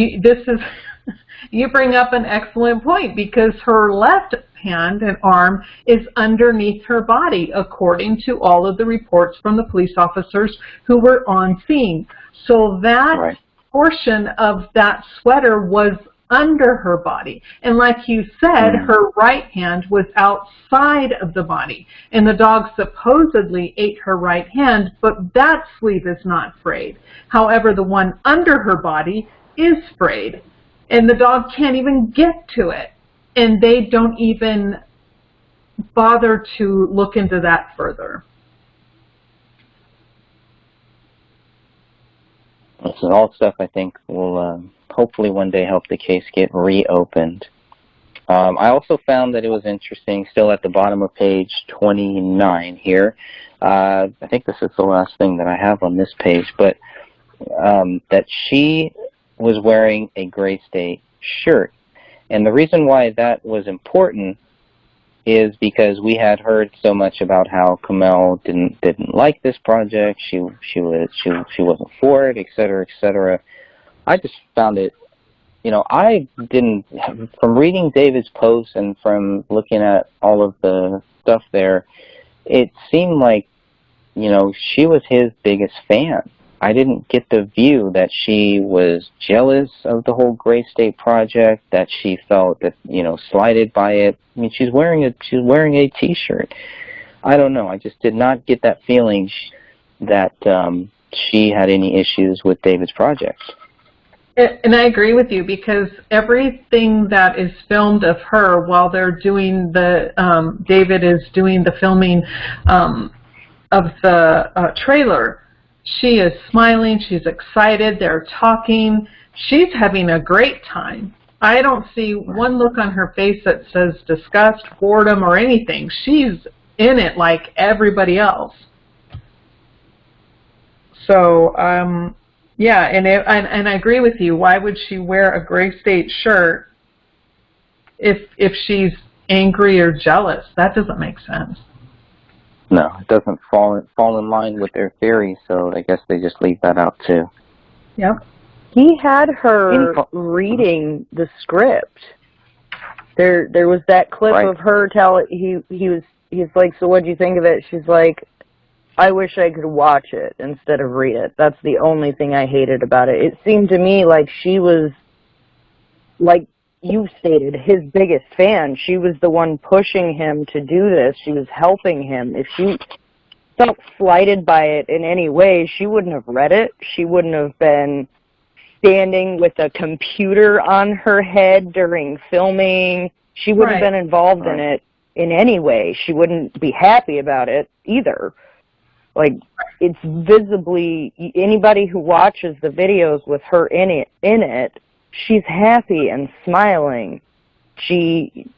you bring up an excellent point, because her left hand and arm is underneath her body, according to all of the reports from the police officers who were on scene. So that portion of that sweater was under her body. And like you said, her right hand was outside of the body. And the dog supposedly ate her right hand, but that sleeve is not frayed. However, the one under her body is frayed. And the dog can't even get to it. And they don't even bother to look into that further. This is all stuff I think will hopefully one day help the case get reopened. I also found that it was interesting, still at the bottom of page 29 here. I think this is the last thing that I have on this page, but that she was wearing a Gray State shirt. And the reason why that was important is because we had heard so much about how Kamel didn't like this project. She wasn't for it, etc., etc. I just found it, you know, I didn't, from reading David's posts and from looking at all of the stuff there, it seemed like, you know, she was his biggest fan. I didn't get the view that she was jealous of the whole Gray State project, that she felt that, you know, slighted by it. I mean, she's wearing a T-shirt. I don't know. I just did not get that feeling that she had any issues with David's projects. And I agree with you, because everything that is filmed of her while they're doing the, David is doing the filming of the trailer, she is smiling, she's excited, they're talking, she's having a great time. I don't see one look on her face that says disgust, boredom, or anything. She's in it like everybody else. So, yeah, and I agree with you. Why would she wear a Gray State shirt if she's angry or jealous? That doesn't make sense. No, it doesn't fall in line with their theory, so I guess they just leave that out too. Yep. He had her reading the script. There was that clip of her he's like, so what'd you think of it? She's like, I wish I could watch it instead of read it. That's the only thing I hated about it. It seemed to me like she was, like you stated, his biggest fan. She was the one pushing him to do this. She was helping him. If she felt slighted by it in any way, she wouldn't have read it. She wouldn't have been standing with a computer on her head during filming. She wouldn't have been involved in it in any way. She wouldn't be happy about it either. Like, it's visibly, anybody who watches the videos with her in it, she's happy and smiling. She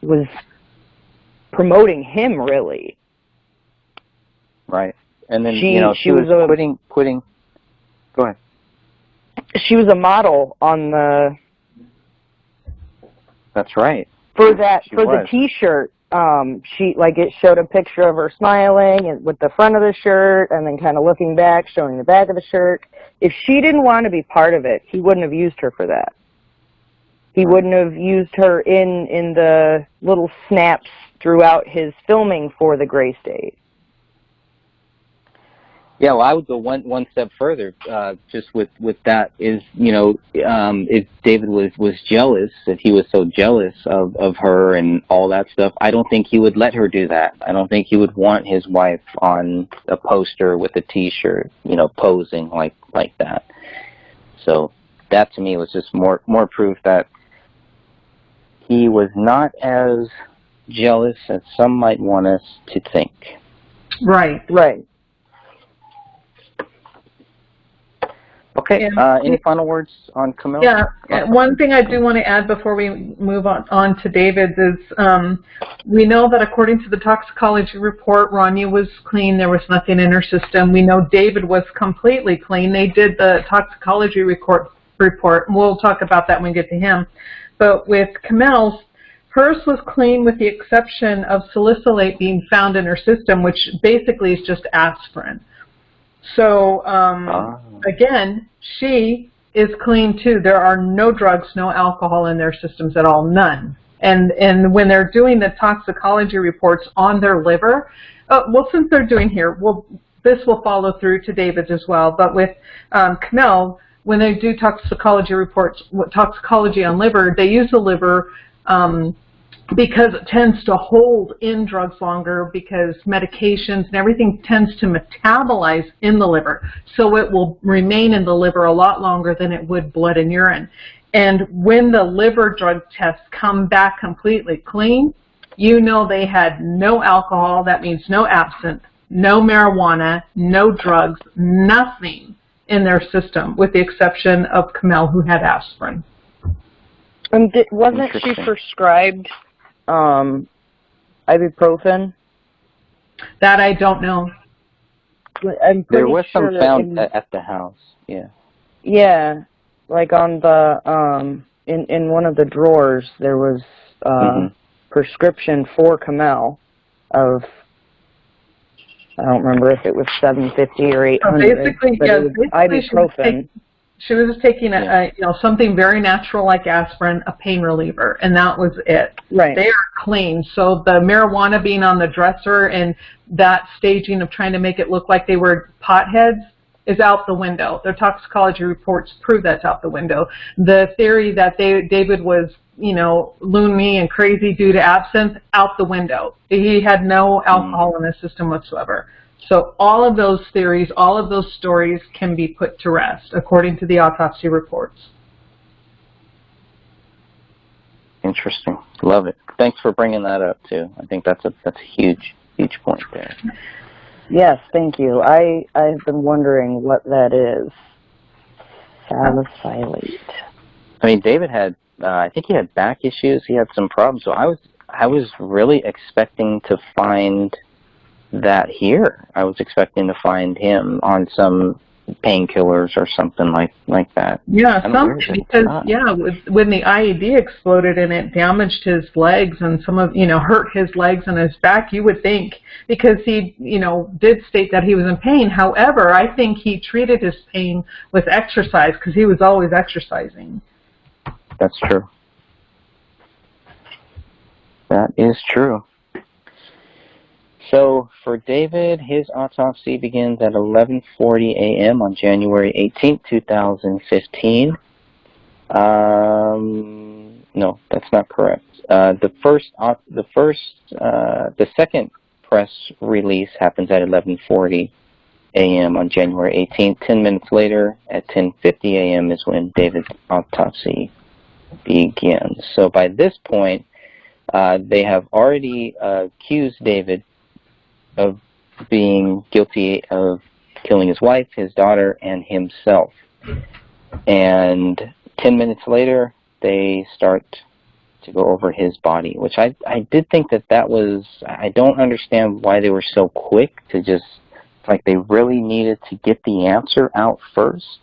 was promoting him, really. Right. And then, she was quitting. Go ahead. She was a model on the... That's right. For the T-shirt, it showed a picture of her smiling and with the front of the shirt, and then kind of looking back, showing the back of the shirt. If she didn't want to be part of it, he wouldn't have used her for that. He wouldn't have used her in the little snaps throughout his filming for the Gray State. Yeah, well, I would go one step further. Just with that is, if David was jealous, if he was so jealous of her and all that stuff, I don't think he would let her do that. I don't think he would want his wife on a poster with a T-shirt, posing like that. So that to me was just more proof that he was not as jealous as some might want us to think. Right. Okay. Any final words on Camille? Yeah. One thing I do want to add before we move on to David is we know that according to the toxicology report, Rania was clean. There was nothing in her system. We know David was completely clean. They did the toxicology report. We'll talk about that when we get to him. But with Camille's, hers was clean with the exception of salicylate being found in her system, which basically is just aspirin. So, again, she is clean too. There are no drugs, no alcohol in their systems at all, none. And when they're doing the toxicology reports on their liver, since they're doing here, this will follow through to David's as well. But with Camille, when they do toxicology reports, toxicology on liver, they use the liver because it tends to hold in drugs longer, because medications and everything tends to metabolize in the liver. So it will remain in the liver a lot longer than it would blood and urine. And when the liver drug tests come back completely clean, they had no alcohol, that means no absinthe, no marijuana, no drugs, nothing in their system, with the exception of Camille, who had aspirin. And wasn't she prescribed ibuprofen? That I don't know. There was some found at the house. Yeah. Yeah, like on the in one of the drawers there was prescription for Camille of, I don't remember if it was $750 or $800. Basically, but it was ibuprofen. She was taking something very natural like aspirin, a pain reliever, and that was it. Right. They are clean. So the marijuana being on the dresser and that staging of trying to make it look like they were potheads is out the window. Their toxicology reports prove that's out the window. The theory that David was, loony and crazy due to absinthe, out the window. He had no alcohol in his system whatsoever. So all of those theories, all of those stories can be put to rest, according to the autopsy reports. Interesting. Love it. Thanks for bringing that up, too. I think that's a huge point there. Yes, thank you. I've been wondering what that is. Salicylate. I mean, David had I think he had back issues. He had some problems. So I was really expecting to find that here. I was expecting to find him on some painkillers or something like that. Yeah, something, because, yeah, when the IED exploded and it damaged his legs and hurt his legs and his back, you would think, because he, did state that he was in pain. However, I think he treated his pain with exercise because he was always exercising. That's true. That is true. So for David, his autopsy begins at 11:40 a.m. on January 18th, 2015. No, that's not correct. The second press release happens at 11:40 a.m. on January 18th. 10 minutes later, at 10:50 a.m. is when David's autopsy begins. So by this point, they have already accused David of being guilty of killing his wife, his daughter, and himself. And 10 minutes later, they start to go over his body, which I did think that was, I don't understand why they were so quick to just, like they really needed to get the answer out first.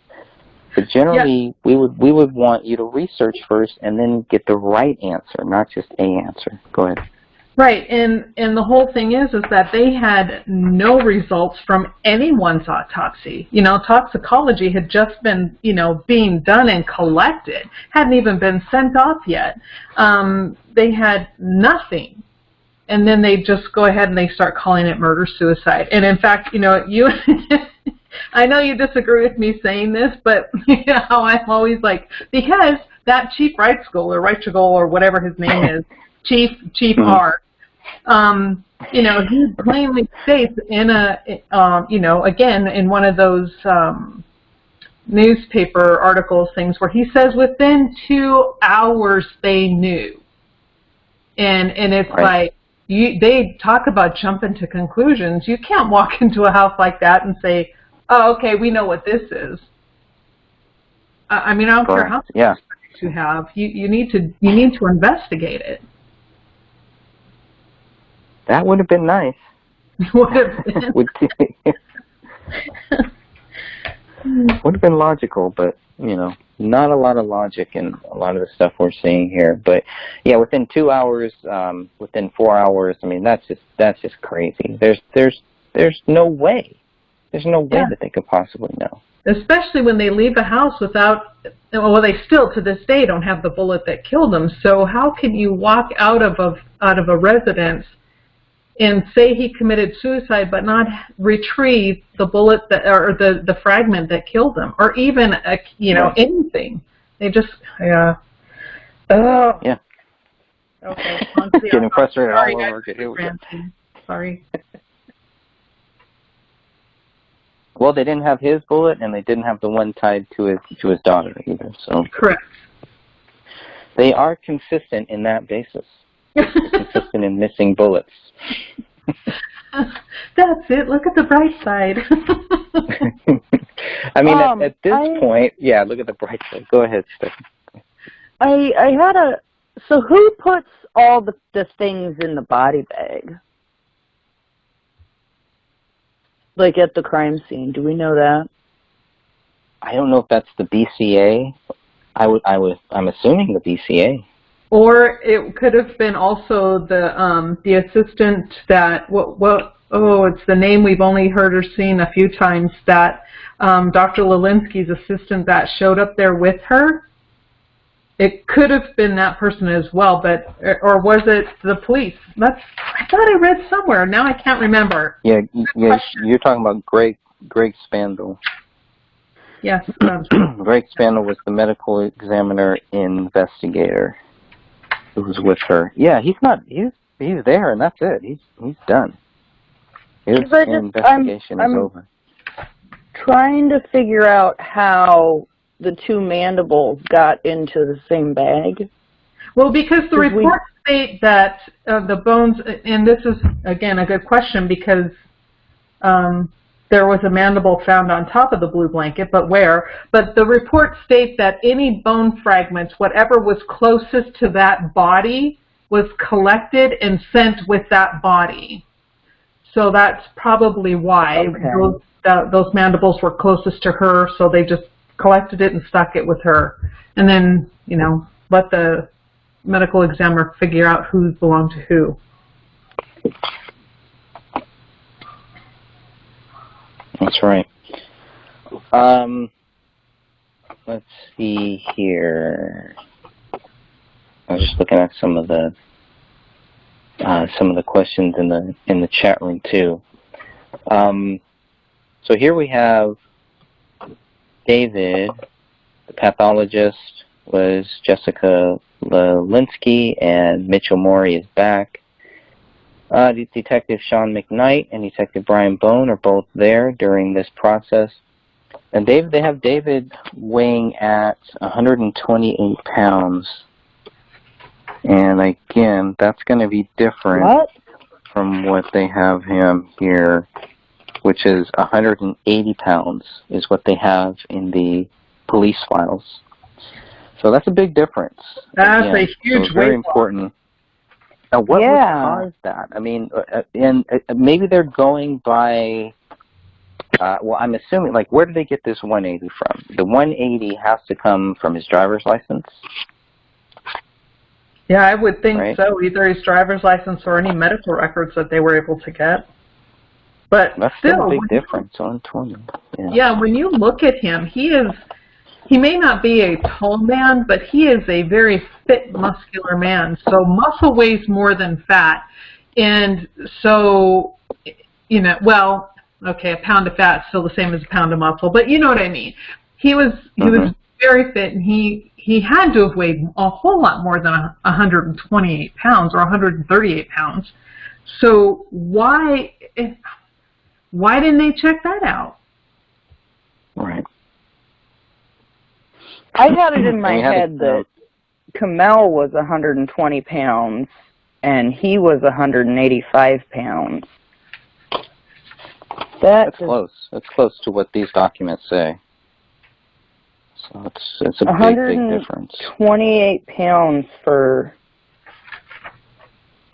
But generally, we would want you to research first and then get the right answer, not just a answer. Go ahead. Right, and the whole thing is that they had no results from anyone's autopsy. Toxicology had just been, being done and collected, hadn't even been sent off yet. They had nothing. And then they just go ahead and they start calling it murder-suicide. And in fact, you... I know you disagree with me saying this, but I'm always like, because that Chief Reitschel or whatever his name is, Chief R, he plainly states in again, in one of those newspaper articles things where he says within 2 hours they knew. And it's right. Like, they talk about jumping to conclusions. You can't walk into a house like that and say, oh, okay, we know what this is. I don't care how much you have. You need to investigate it. That would have been nice. Would have been. Would have been logical, but not a lot of logic in a lot of the stuff we're seeing here. But yeah, within 2 hours, within 4 hours, that's just crazy. There's no way. There's no way that they could possibly know. Especially when they leave the house without, well, they still to this day don't have the bullet that killed them. So how can you walk out of a residence and say he committed suicide, but not retrieve the bullet or the fragment that killed him, or even anything? They just Oh. Yeah. Okay. Getting frustrated all over again. Sorry. Well, they didn't have his bullet, and they didn't have the one tied to his daughter either. So correct. They are consistent in that basis. Consistent in missing bullets. That's it. Look at the bright side. At this point, look at the bright side. Go ahead, Stephanie. I had so who puts all the things in the body bag? Like at the crime scene, do we know that? I don't know if that's the BCA. I'm assuming the BCA. Or it could have been also the assistant that it's the name we've only heard or seen a few times, that Dr. Lelinski's assistant that showed up there with her. It could have been that person as well, or was it the police? I thought I read somewhere. Now I can't remember. Yeah, you're talking about Greg Spandl. Yes. Greg Spandl was the medical examiner investigator who was with her. Yeah, he's there, and that's it. He's done. His investigation is over. Trying to figure out how the two mandibles got into the same bag. Well, because the reports state that the bones, and this is, again, a good question, because there was a mandible found on top of the blue blanket, but where? But the report states that any bone fragments, whatever was closest to that body, was collected and sent with that body. So that's probably why those mandibles were closest to her, so they just collected it and stuck it with her. And then, you know, let the medical examiner figure out who belonged to who. That's right. Let's see here. I was just looking at some of the questions in the chat room too. So here we have David, the pathologist was Jessica Lelinski, and Mitchell Morey is back. Detective Sean McKnight and Detective Brian Bone are both there during this process. And they have David weighing at 128 pounds. And again, that's going to be different from what they have him here, which is 180 pounds is what they have in the police files. So that's a big difference. That's a huge so very important. Now, what would cause that? I mean, and maybe they're going by, well, I'm assuming, like, where did they get this 180 from? The 180 has to come from his driver's license? Yeah, I would think so. Either his driver's license or any medical records that they were able to get. But that's still a big difference on 20. Yeah, when you look at him, he may not be a tall man, but he is a very fit, muscular man. So muscle weighs more than fat. And so, you know, well, okay, a pound of fat is still the same as a pound of muscle, but you know what I mean. He was very fit, and he had to have weighed a whole lot more than 128 pounds or 138 pounds. So why didn't they check that out? Right. I had it in my head that Kamel was 120 pounds and he was 185 pounds. That's close. That's close to what these documents say. So it's a big difference. 128 pounds for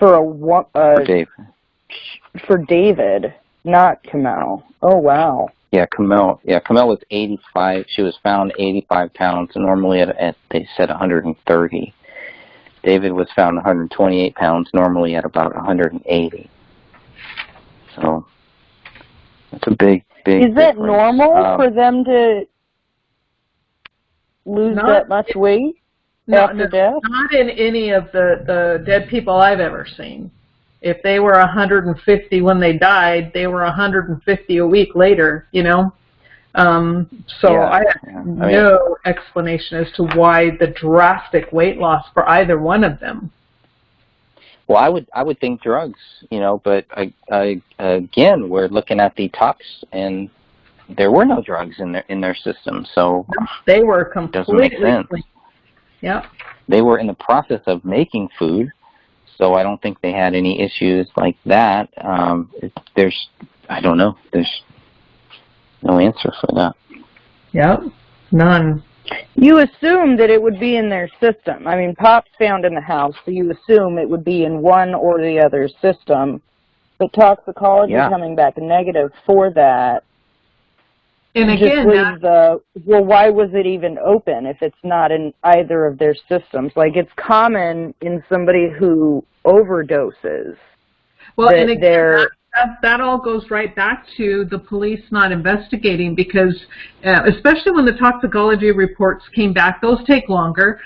David. For David, not Kamel. Oh wow. Yeah, Kamel was 85. She was found 85 pounds. Normally, they said 130. David was found 128 pounds. Normally, at about 180. So that's a big Is that normal for them to lose that much weight after death? Not in any of the dead people I've ever seen. If they were 150 when they died, they were 150 a week later, you know? I have no explanation as to why the drastic weight loss for either one of them. Well, I would think drugs, you know, but again, we're looking at the tox, and there were no drugs in their system, so they were completely doesn't make sense. clean. Yeah. They were in the process of making food. So I don't think they had any issues like that. I don't know. There's no answer for that. Yep, none. You assume that it would be in their system. I mean, Pop's found in the house, so you assume it would be in one or the other system. But toxicology coming back negative for that. And again, well, why was it even open if it's not in either of their systems? Like, it's common in somebody who overdoses. Well, and again, that all goes right back to the police not investigating, because especially when the toxicology reports came back, those take longer.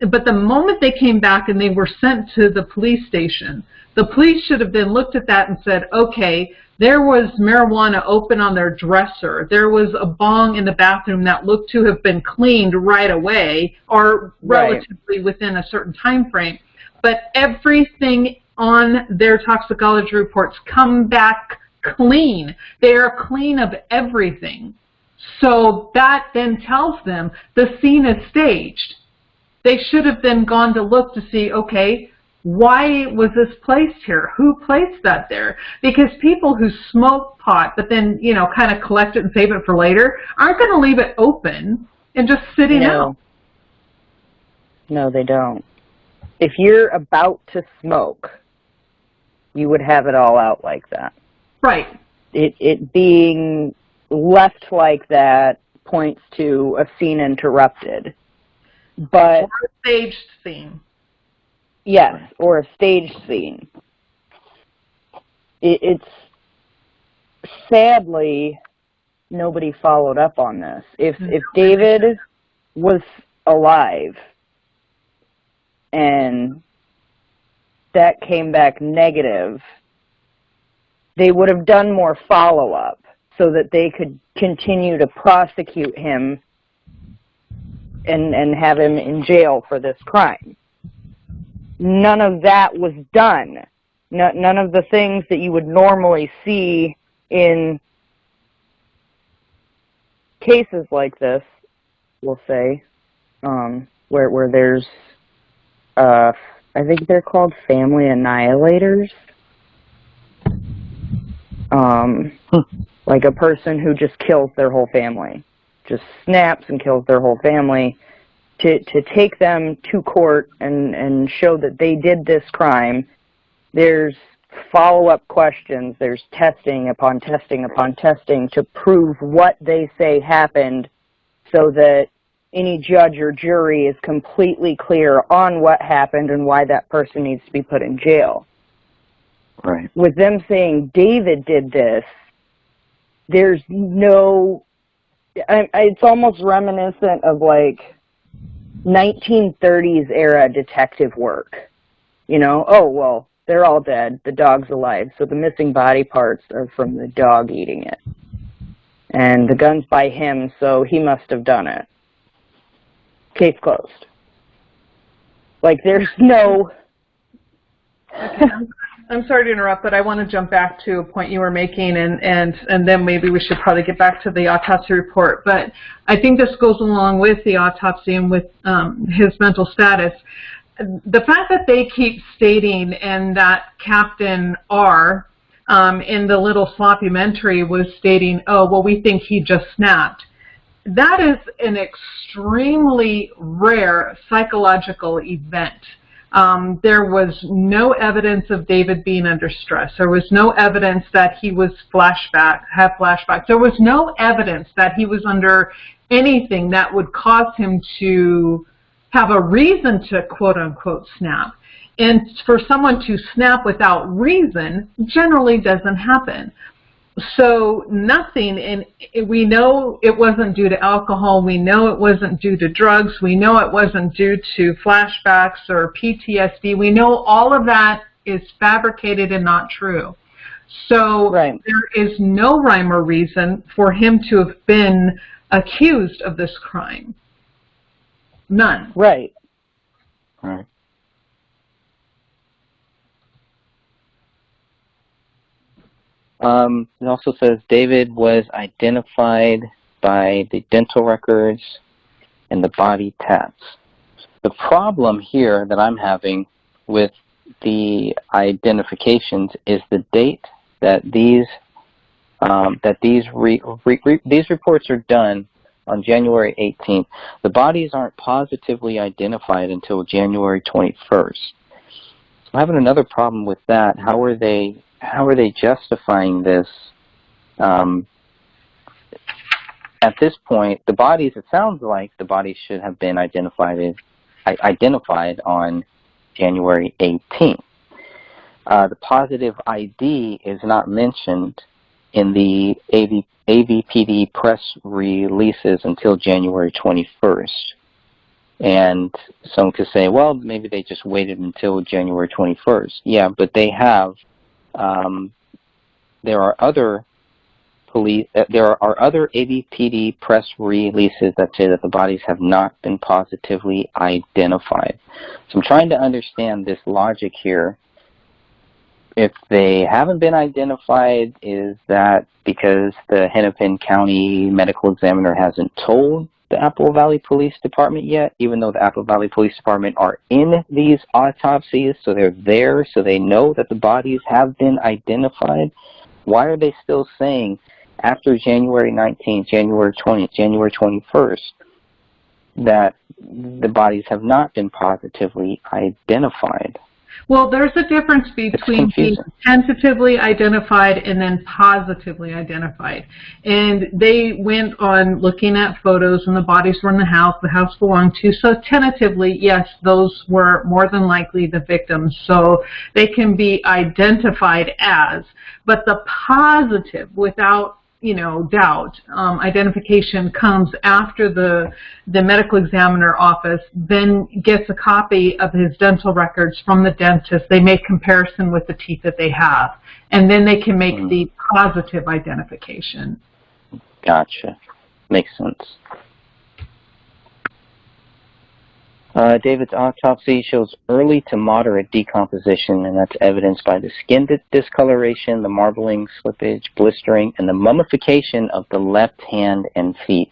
But the moment they came back and they were sent to the police station, the police should have then looked at that and said, okay, there was marijuana open on their dresser. There was a bong in the bathroom that looked to have been cleaned right away or relatively within a certain time frame. But everything on their toxicology reports come back clean. They are clean of everything. So that then tells them the scene is staged. They should have then gone to look to see, okay, why was this placed here? Who placed that there? Because people who smoke pot, but then, you know, kind of collect it and save it for later, aren't going to leave it open and just sitting out. No, they don't. If you're about to smoke, you would have it all out like that. Right. It being left like that points to a scene interrupted. But or a staged scene. Yes, or a staged scene. It's sadly nobody followed up on this. If David was alive and that came back negative, they would have done more follow-up so that they could continue to prosecute him and have him in jail for this crime. None of that was done. None of the things that you would normally see in cases like this, we'll say, where there's, I think they're called family annihilators. Like a person who just kills their whole family, just snaps and kills their whole family, to take them to court and show that they did this crime. There's follow-up questions, there's testing upon testing upon testing to prove what they say happened so that any judge or jury is completely clear on what happened and why that person needs to be put in jail. Right. With them saying David did this, there's no... it's almost reminiscent of like 1930s era detective work. You know, oh, well, they're all dead, the dog's alive, so the missing body parts are from the dog eating it. And the gun's by him, so he must have done it. Case closed. Like, there's no... Okay. I'm sorry to interrupt, but I want to jump back to a point you were making, and then maybe we should probably get back to the autopsy report. But I think this goes along with the autopsy and with his mental status. The fact that they keep stating, and that Captain R in the little sloppy-mentary was stating, oh, well, we think he just snapped. That is an extremely rare psychological event. There was no evidence of David being under stress. There was no evidence that he was had flashbacks. There was no evidence that he was under anything that would cause him to have a reason to quote-unquote snap. And for someone to snap without reason generally doesn't happen. So nothing, and we know it wasn't due to alcohol, we know it wasn't due to drugs, we know it wasn't due to flashbacks or PTSD, we know all of that is fabricated and not true. So right. There is no rhyme or reason for him to have been accused of this crime. None. Right. Right. It also says David was identified by the dental records and the body tats. The problem here that I'm having with the identifications is the date that these reports are done on January 18th. The bodies aren't positively identified until January 21st. So I'm having another problem with that. How are they justifying this? At this point, the bodies, it sounds like the bodies should have been identified on January 18th. The positive ID is not mentioned in the AVPD press releases until January 21st. And someone could say, well, maybe they just waited until January 21st. Yeah, but they have, there are other AVPD press releases that say that the bodies have not been positively identified. So I'm trying to understand this logic here. If they haven't been identified, is that because the Hennepin County medical examiner hasn't told the Apple Valley Police Department yet, even though the Apple Valley Police Department are in these autopsies, so they're there, so they know that the bodies have been identified. Why are they still saying after January 19th, January 20th, January 21st, that the bodies have not been positively identified? Well, there's a difference between being tentatively identified and then positively identified. And they went on looking at photos and the bodies were in the house belonged to. So tentatively, yes, those were more than likely the victims. So they can be identified as. But the positive, without doubt, identification comes after the medical examiner office then gets a copy of his dental records from the dentist. They make comparison with the teeth that they have, and then they can make the positive identification. Gotcha. Makes sense. David's autopsy shows early to moderate decomposition, and that's evidenced by the skin discoloration, the marbling, slippage, blistering, and the mummification of the left hand and feet.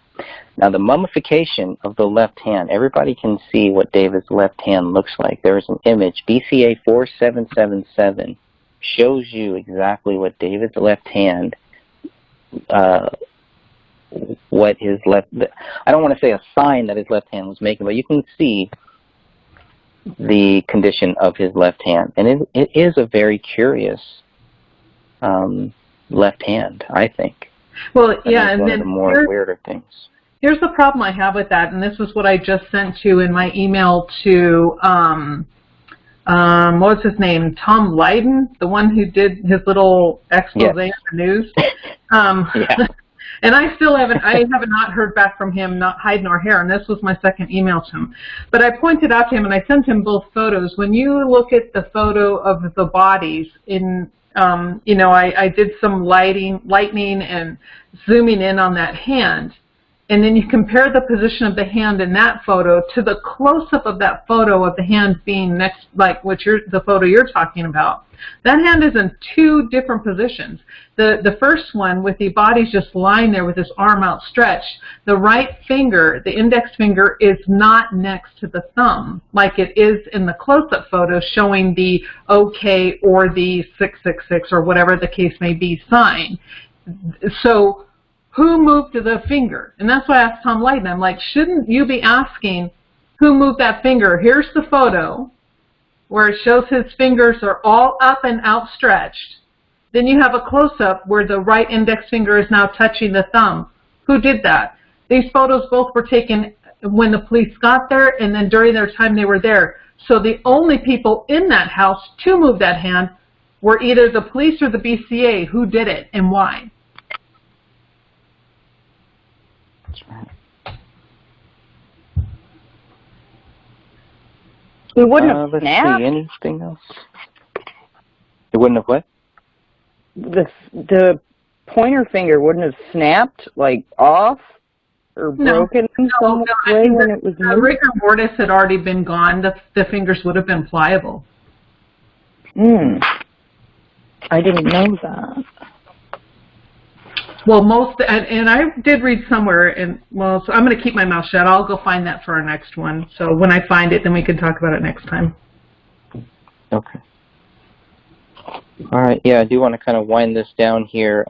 Now, the mummification of the left hand, everybody can see what David's left hand looks like. There is an image, BCA 4777, shows you exactly what David's left hand what his left, I don't want to say a sign that his left hand was making, but you can see the condition of his left hand. And it is a very curious left hand, I think. Well, yeah, and one then of the more weirder things. Here's the problem I have with that, and this is what I just sent to in my email to, what was his name, Tom Lydon, the one who did his little expose on the news. Yeah. And I have not heard back from him, not hide nor hair, and this was my second email to him. But I pointed out to him, and I sent him both photos. When you look at the photo of the bodies, I did some lightning and zooming in on that hand, and then you compare the position of the hand in that photo to the close-up of that photo of the hand being next, like the photo you're talking about. That hand is in two different positions. The first one with the bodies just lying there with his arm outstretched, the right finger, the index finger, is not next to the thumb like it is in the close-up photo showing the OK or the 666 or whatever the case may be sign. So who moved the finger? And that's why I asked Tom Lydon. I'm like, shouldn't you be asking who moved that finger? Here's the photo where it shows his fingers are all up and outstretched. Then you have a close-up where the right index finger is now touching the thumb. Who did that? These photos both were taken when the police got there and then during their time they were there. So the only people in that house to move that hand were either the police or the BCA. Who did it and why? That's right. It wouldn't have let's snapped. see, anything else? It wouldn't have what? The pointer finger wouldn't have snapped, like, off or broken in some way when it was moved? The rigor mortis had already been gone. The fingers would have been pliable. I didn't know that. Well, and I did read somewhere, and so I'm going to keep my mouth shut. I'll go find that for our next one. So when I find it, then we can talk about it next time. Okay. All right. Yeah, I do want to kind of wind this down here.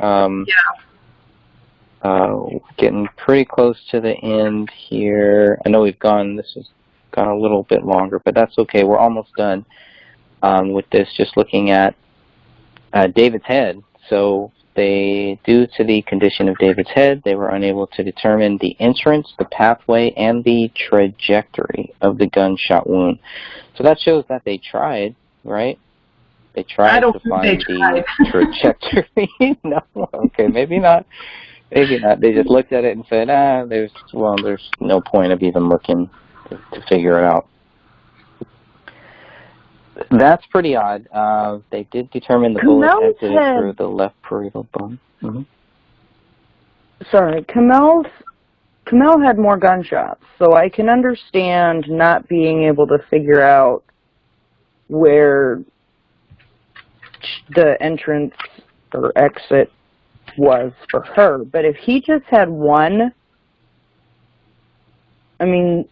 Getting pretty close to the end here. I know this has gone a little bit longer, but that's okay. We're almost done with this. Just looking at David's head. So due to the condition of David's head, they were unable to determine the entrance, the pathway, and the trajectory of the gunshot wound. So that shows that they tried, right? They tried to find the trajectory. No, okay, maybe not. Maybe not. They just looked at it and said, there's no point of even looking to figure it out. That's pretty odd. They did determine the bullet exited through the left parietal bone. Sorry, Kamel had more gunshots, so I can understand not being able to figure out where the entrance or exit was for her. But if he just had one, I mean,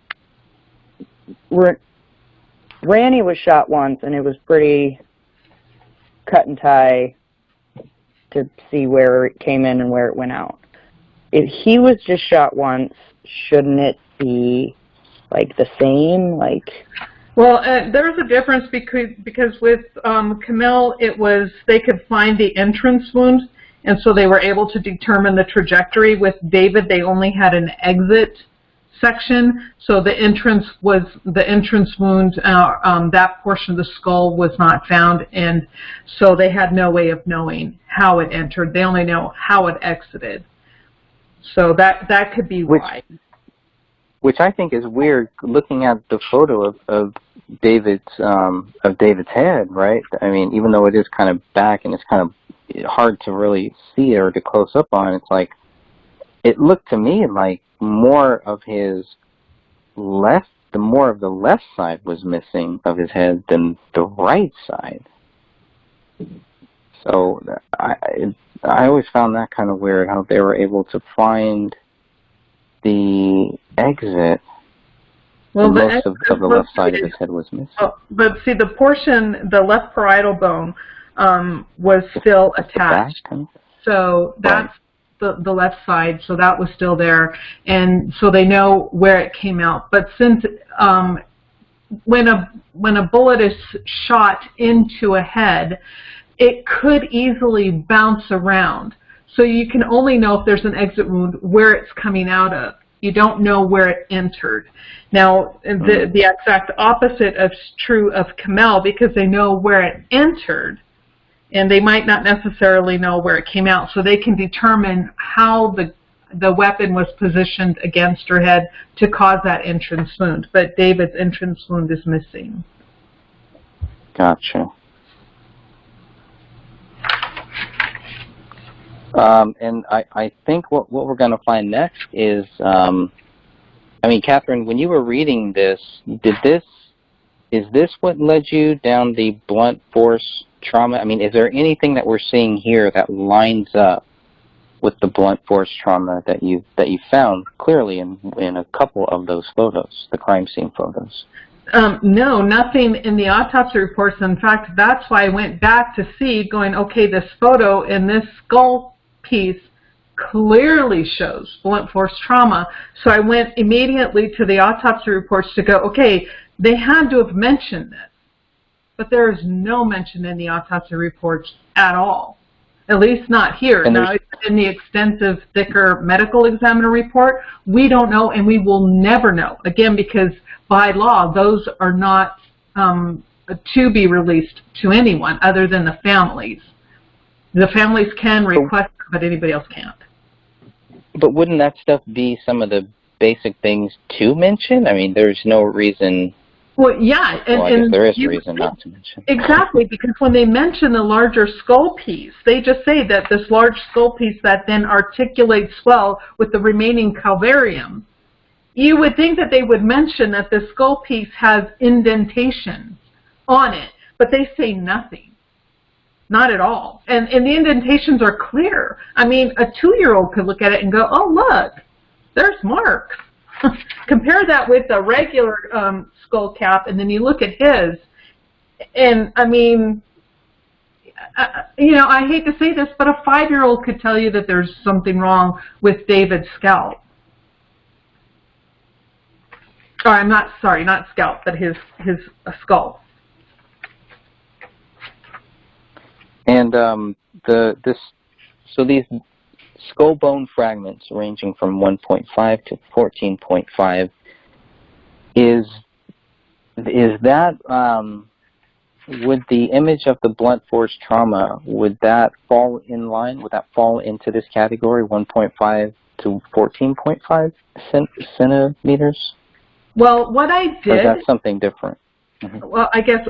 Randy was shot once, and it was pretty cut and tie to see where it came in and where it went out. If he was just shot once, shouldn't it be like the same? Like, well, there's a difference because with Camille, it was they could find the entrance wound, and so they were able to determine the trajectory. With David, they only had an exit section, so the entrance wound, that portion of the skull was not found, and so they had no way of knowing how it entered. They only know how it exited. So that could be why. Which I think is weird, looking at the photo of David's head, right? I mean, even though it is kind of back and it's kind of hard to really see or to close up on, it's like it looked to me like more of the left side was missing of his head than the right side. So I always found that kind of weird, how they were able to find the exit. Well, most of the left side of his head was missing. Oh, but see, the left parietal bone was still attached. So that's the left side, so that was still there. And so they know where it came out. But since when a bullet is shot into a head, it could easily bounce around. So you can only know if there's an exit wound where it's coming out of. You don't know where it entered. Now, the exact opposite is true of Camille, because they know where it entered, and they might not necessarily know where it came out. So they can determine how the weapon was positioned against her head to cause that entrance wound. But David's entrance wound is missing. Gotcha. And I think what we're going to find next is, I mean, Catherine, when you were reading this, is this what led you down the blunt force trauma? I mean, is there anything that we're seeing here that lines up with the blunt force trauma that you found clearly in a couple of those photos, the crime scene photos? No, nothing in the autopsy reports. In fact, that's why I went back to see, going, okay, this photo in this skull piece clearly shows blunt force trauma. So I went immediately to the autopsy reports to go, okay, they had to have mentioned this. But there is no mention in the autopsy reports at all. At least not here. And now, in the extensive, thicker medical examiner report, we don't know, and we will never know. Again, because by law, those are not to be released to anyone other than the families. The families can request, but anybody else can't. But wouldn't that stuff be some of the basic things to mention? I mean, there's no reason. Well, yeah. Well, I guess there is reason not to mention. Exactly, because when they mention the larger skull piece, they just say that this large skull piece that then articulates well with the remaining calvarium. You would think that they would mention that the skull piece has indentations on it, but they say nothing. Not at all. And the indentations are clear. I mean, a 2-year-old could look at it and go, oh, look, there's marks. Compare that with a regular skull cap, and then you look at his, and I mean, you know, I hate to say this, but a 5-year-old could tell you that there's something wrong with David's scalp. Or I'm not, sorry, not scalp, but his skull. And so these skull bone fragments ranging from 1.5 to 14.5, is that would the image of the blunt force trauma, would that fall in line? Would that fall into this category, 1.5 to 14.5 centimeters? Well, what I did. Or is that something different? Mm-hmm. Well, I guess,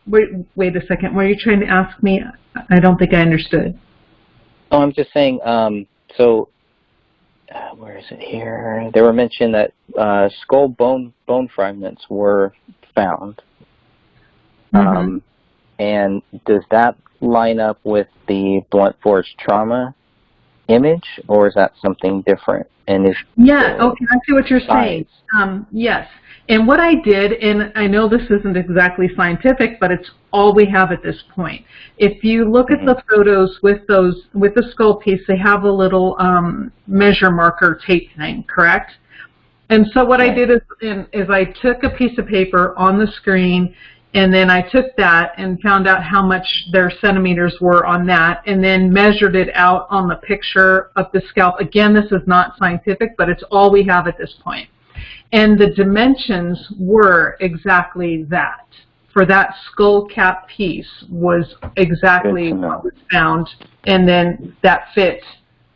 wait a second. Were you trying to ask me? I don't think I understood. Oh, I'm just saying, so, where is it here? They were mentioned that skull bone fragments were found. Mm-hmm. And does that line up with the blunt force trauma image, or is that something different? And is yeah, okay, I see what you're saying. size? Yes, and what I did, and I know this isn't exactly scientific, but it's all we have at this point. If you look at the photos with the skull piece, they have a little measure marker tape thing, correct? And so what I did is I took a piece of paper on the screen, and then I took that and found out how much their centimeters were on that, and then measured it out on the picture of the scalp. Again, this is not scientific, but it's all we have at this point. And the dimensions were exactly that. For that skull cap piece was exactly what was found, and then that fit,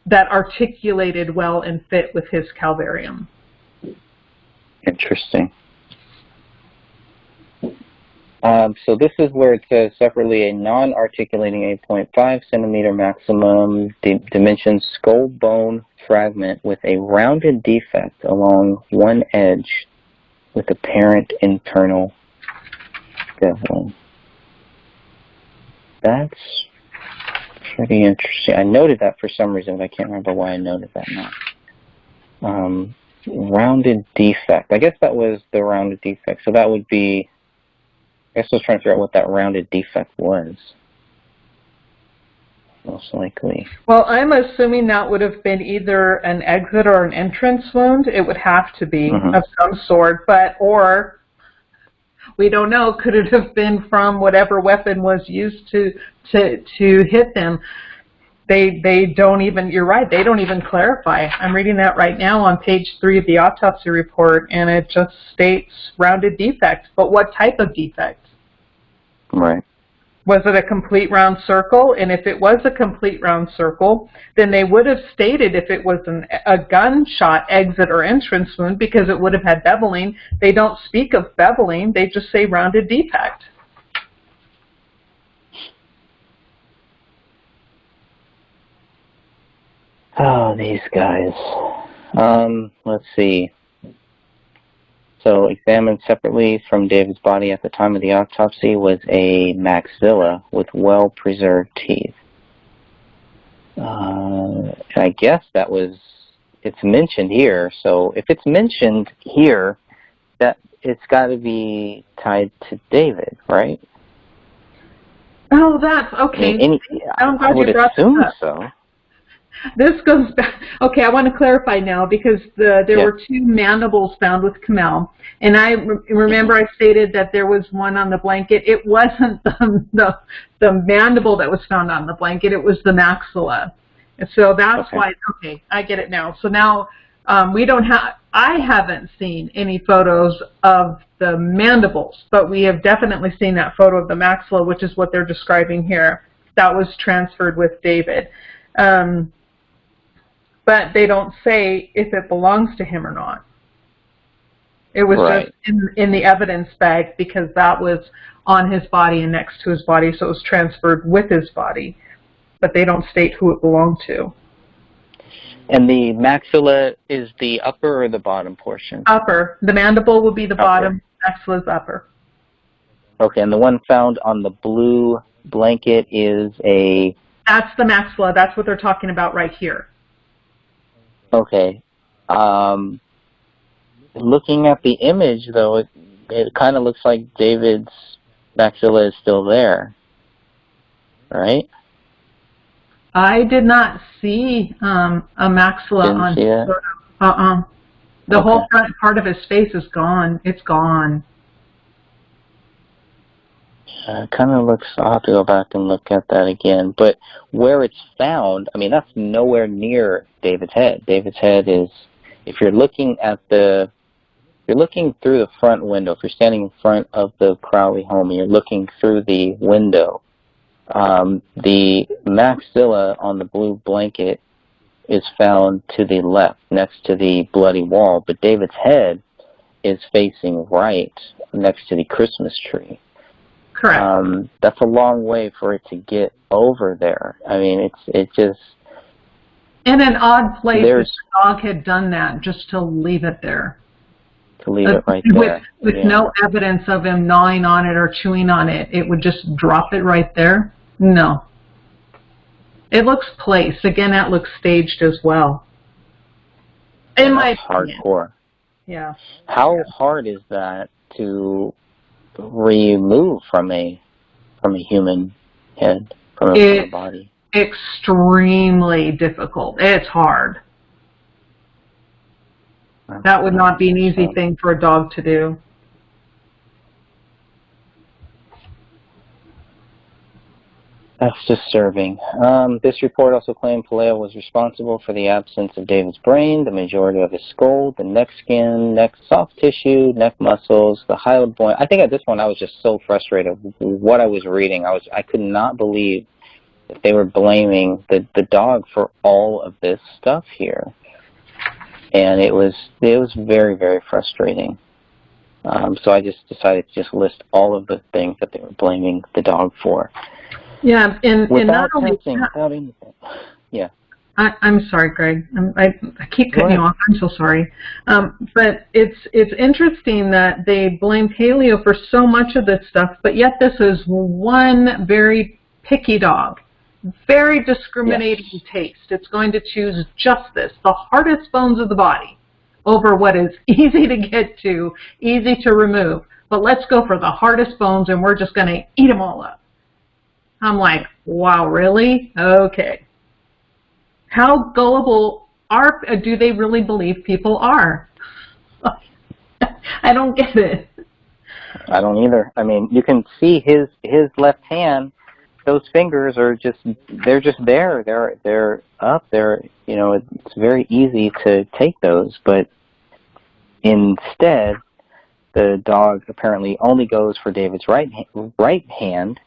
that articulated well and fit with his calvarium. Interesting. So this is where it says separately a non-articulating 8.5 centimeter maximum dimension skull bone fragment with a rounded defect along one edge with apparent internal beveling. That's pretty interesting. I noted that for some reason, but I can't remember why I noted that now. Rounded defect. I guess that was the rounded defect. So that would be, I guess I was trying to figure out what that rounded defect was. Most likely. Well, I'm assuming that would have been either an exit or an entrance wound. It would have to be of some sort, but, or, we don't know, could it have been from whatever weapon was used to hit them? They don't even, you're right, they don't even clarify. I'm reading that right now on page 3 of the autopsy report, and it just states rounded defect. But what type of defect? Right. Was it a complete round circle? And if it was a complete round circle, then they would have stated if it was a gunshot exit or entrance wound, because it would have had beveling. They don't speak of beveling, they just say rounded defect. Oh, these guys. Let's see. So, examined separately from David's body at the time of the autopsy was a maxilla with well-preserved teeth. And I guess that was, it's mentioned here. So, if it's mentioned here, that it's got to be tied to David, right? Oh, that's okay. I would assume so. This goes back. Okay, I want to clarify now, because there were 2 mandibles found with Kamel, and I remember I stated that there was one on the blanket. It wasn't the mandible that was found on the blanket. It was the maxilla. And so that's why. Okay, I get it now. So now we don't have. I haven't seen any photos of the mandibles, but we have definitely seen that photo of the maxilla, which is what they're describing here. That was transferred with David. But they don't say if it belongs to him or not. It was just in the evidence bag, because that was on his body and next to his body, so it was transferred with his body. But they don't state who it belonged to. And the maxilla is the upper or the bottom portion? Upper. The mandible will be the bottom, maxilla is upper. Okay, and the one found on the blue blanket is a... That's the maxilla. That's what they're talking about right here. Okay. Looking at the image, though, it kind of looks like David's maxilla is still there, right? I did not see a maxilla on his photo. The whole front part of his face is gone. It's gone. It kind of looks, I'll have to go back and look at that again. But where it's found, I mean, that's nowhere near David's head. David's head is, if you're looking at the, you're looking through the front window, if you're standing in front of the Crowley home and you're looking through the window, the maxilla on the blue blanket is found to the left, next to the bloody wall, but David's head is facing right, next to the Christmas tree. Correct. That's a long way for it to get over there. I mean, it's just... In an odd place, the dog had done that, just to leave it there. To leave it right there. With no evidence of him gnawing on it or chewing on it. It would just drop it right there? No. It looks placed. Again, that looks staged as well. In my opinion. Hardcore. Yeah. How hard is that to remove from a human head, from a human body? Extremely difficult. It's hard. That would not be an easy thing for a dog to do. That's disturbing. This report also claimed Puleo was responsible for the absence of David's brain, the majority of his skull, the neck skin, neck soft tissue, neck muscles, the hyoid bone. I think at this point I was just so frustrated with what I was reading. I could not believe that they were blaming the dog for all of this stuff here. And it was very, very frustrating. So I just decided to just list all of the things that they were blaming the dog for. Yeah, and not only testing, without anything. Yeah. I'm sorry, Greg. I keep cutting you off. I'm so sorry. But it's interesting that they blame paleo for so much of this stuff, but yet this is one very picky dog, very discriminating taste. It's going to choose just this, the hardest bones of the body, over what is easy to get to, easy to remove. But let's go for the hardest bones, and we're just going to eat them all up. I'm like, wow, really? Okay. How gullible do they really believe people are? I don't get it. I don't either. I mean, you can see his left hand. Those fingers are they're just there. They're up there. You know, it's very easy to take those, but instead, the dog apparently only goes for David's right hand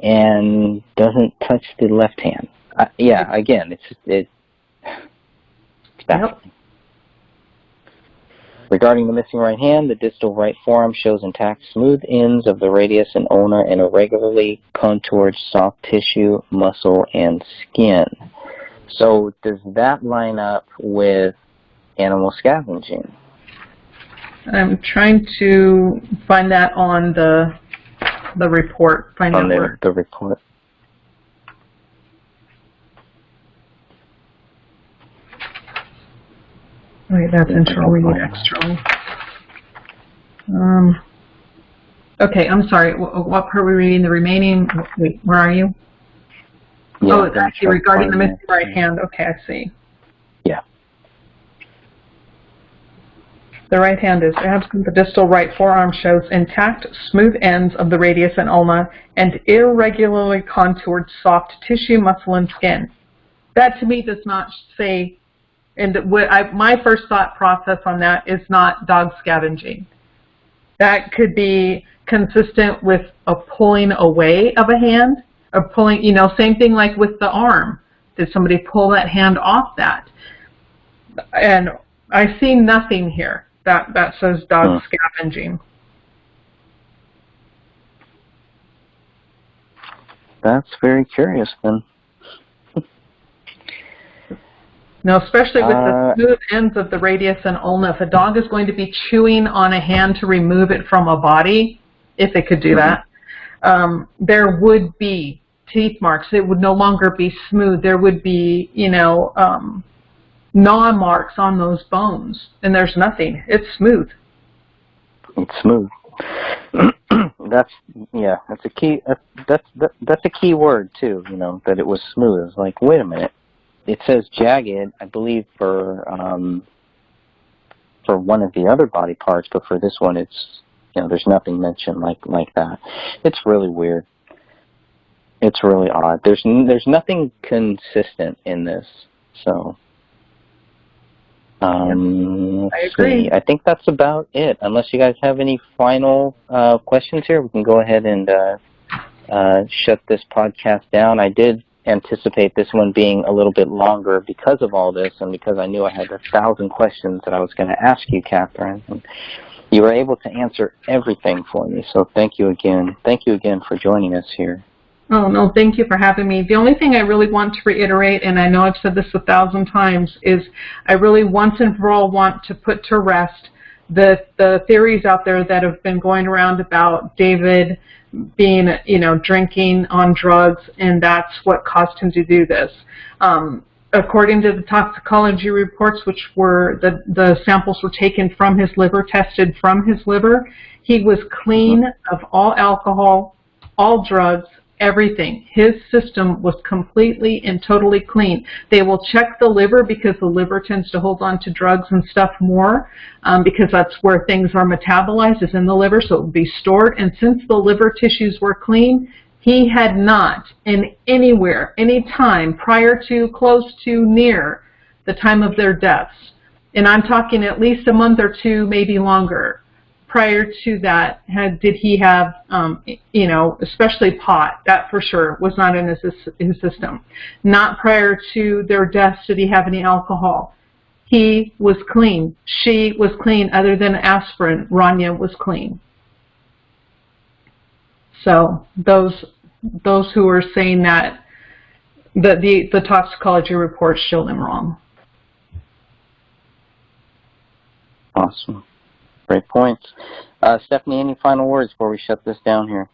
and doesn't touch the left hand. Yeah, again, it's baffling. Yep. Regarding the missing right hand, the distal right forearm shows intact smooth ends of the radius and ulna and irregularly contoured soft tissue, muscle, and skin. So does that line up with animal scavenging? I'm trying to find that on the report. The report. Wait, that's internal. We need external. Okay, I'm sorry. What part are we reading? The remaining. Wait, where are you? Yeah, oh, it's actually regarding the missing right hand. Okay, I see. Yeah. The right hand is absent. The distal right forearm shows intact, smooth ends of the radius and ulna and irregularly contoured soft tissue, muscle, and skin. That to me does not say, and my first thought process on that is not dog scavenging. That could be consistent with a pulling away of a hand, or pulling, same thing like with the arm. Did somebody pull that hand off that? And I see nothing here that says dog scavenging. That's very curious then. No, especially with the smooth ends of the radius and ulna. If a dog is going to be chewing on a hand to remove it from a body, if it could do that, there would be teeth marks. It would no longer be smooth. There would be, gnaw marks on those bones, and there's nothing. It's smooth. It's smooth. That's a key. That's a key word too. That it was smooth. It's like, wait a minute. It says jagged, I believe, for one of the other body parts, but for this one, it's there's nothing mentioned like that. It's really weird. It's really odd. There's nothing consistent in this. So, I agree. I think that's about it. Unless you guys have any final questions here, we can go ahead and shut this podcast down. I did anticipate this one being a little bit longer because of all this, and because I knew I had 1,000 questions that I was going to ask you, Catherine. And you were able to answer everything for me, so thank you again. Thank you again for joining us here. Oh, no, thank you for having me. The only thing I really want to reiterate, and I know I've said this 1,000 times, is I really once and for all want to put to rest the theories out there that have been going around about David being, drinking on drugs, and that's what caused him to do this. According to the toxicology reports, which were the samples were taken from his liver, tested from his liver, he was clean of all alcohol, all drugs, everything. His system was completely and totally clean. They will check the liver because the liver tends to hold on to drugs and stuff more because that's where things are metabolized, is in the liver, so it will be stored. And since the liver tissues were clean, he had not in anywhere, any time prior to, close to, near the time of their deaths, and I'm talking at least a month or two, maybe longer, prior to that, did he have, especially pot, that for sure was not in his system. Not prior to their deaths did he have any alcohol. He was clean. She was clean. Other than aspirin, Rania was clean. So those who are saying that the toxicology reports show them wrong. Awesome. Great points. Stephanie, any final words before we shut this down here?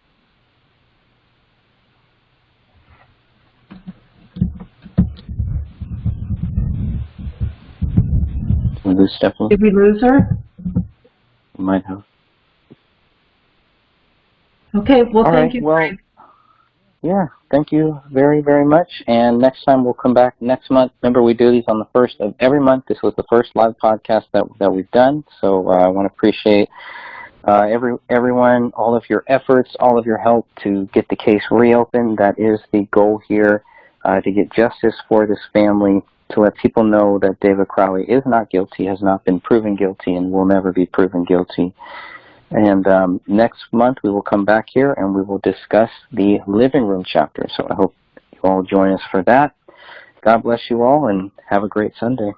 Did we lose Stephanie? Did we lose her? We might have. Okay, well, thank you. Well, yeah, thank you very, very much. And next time we'll come back next month. Remember, we do these on the first of every month. This was the first live podcast that we've done. So I want to appreciate everyone, all of your efforts, all of your help to get the case reopened. That is the goal here, to get justice for this family, to let people know that David Crowley is not guilty, has not been proven guilty, and will never be proven guilty. And next month we will come back here and we will discuss the living room chapter. So I hope you all join us for that. God bless you all and have a great Sunday.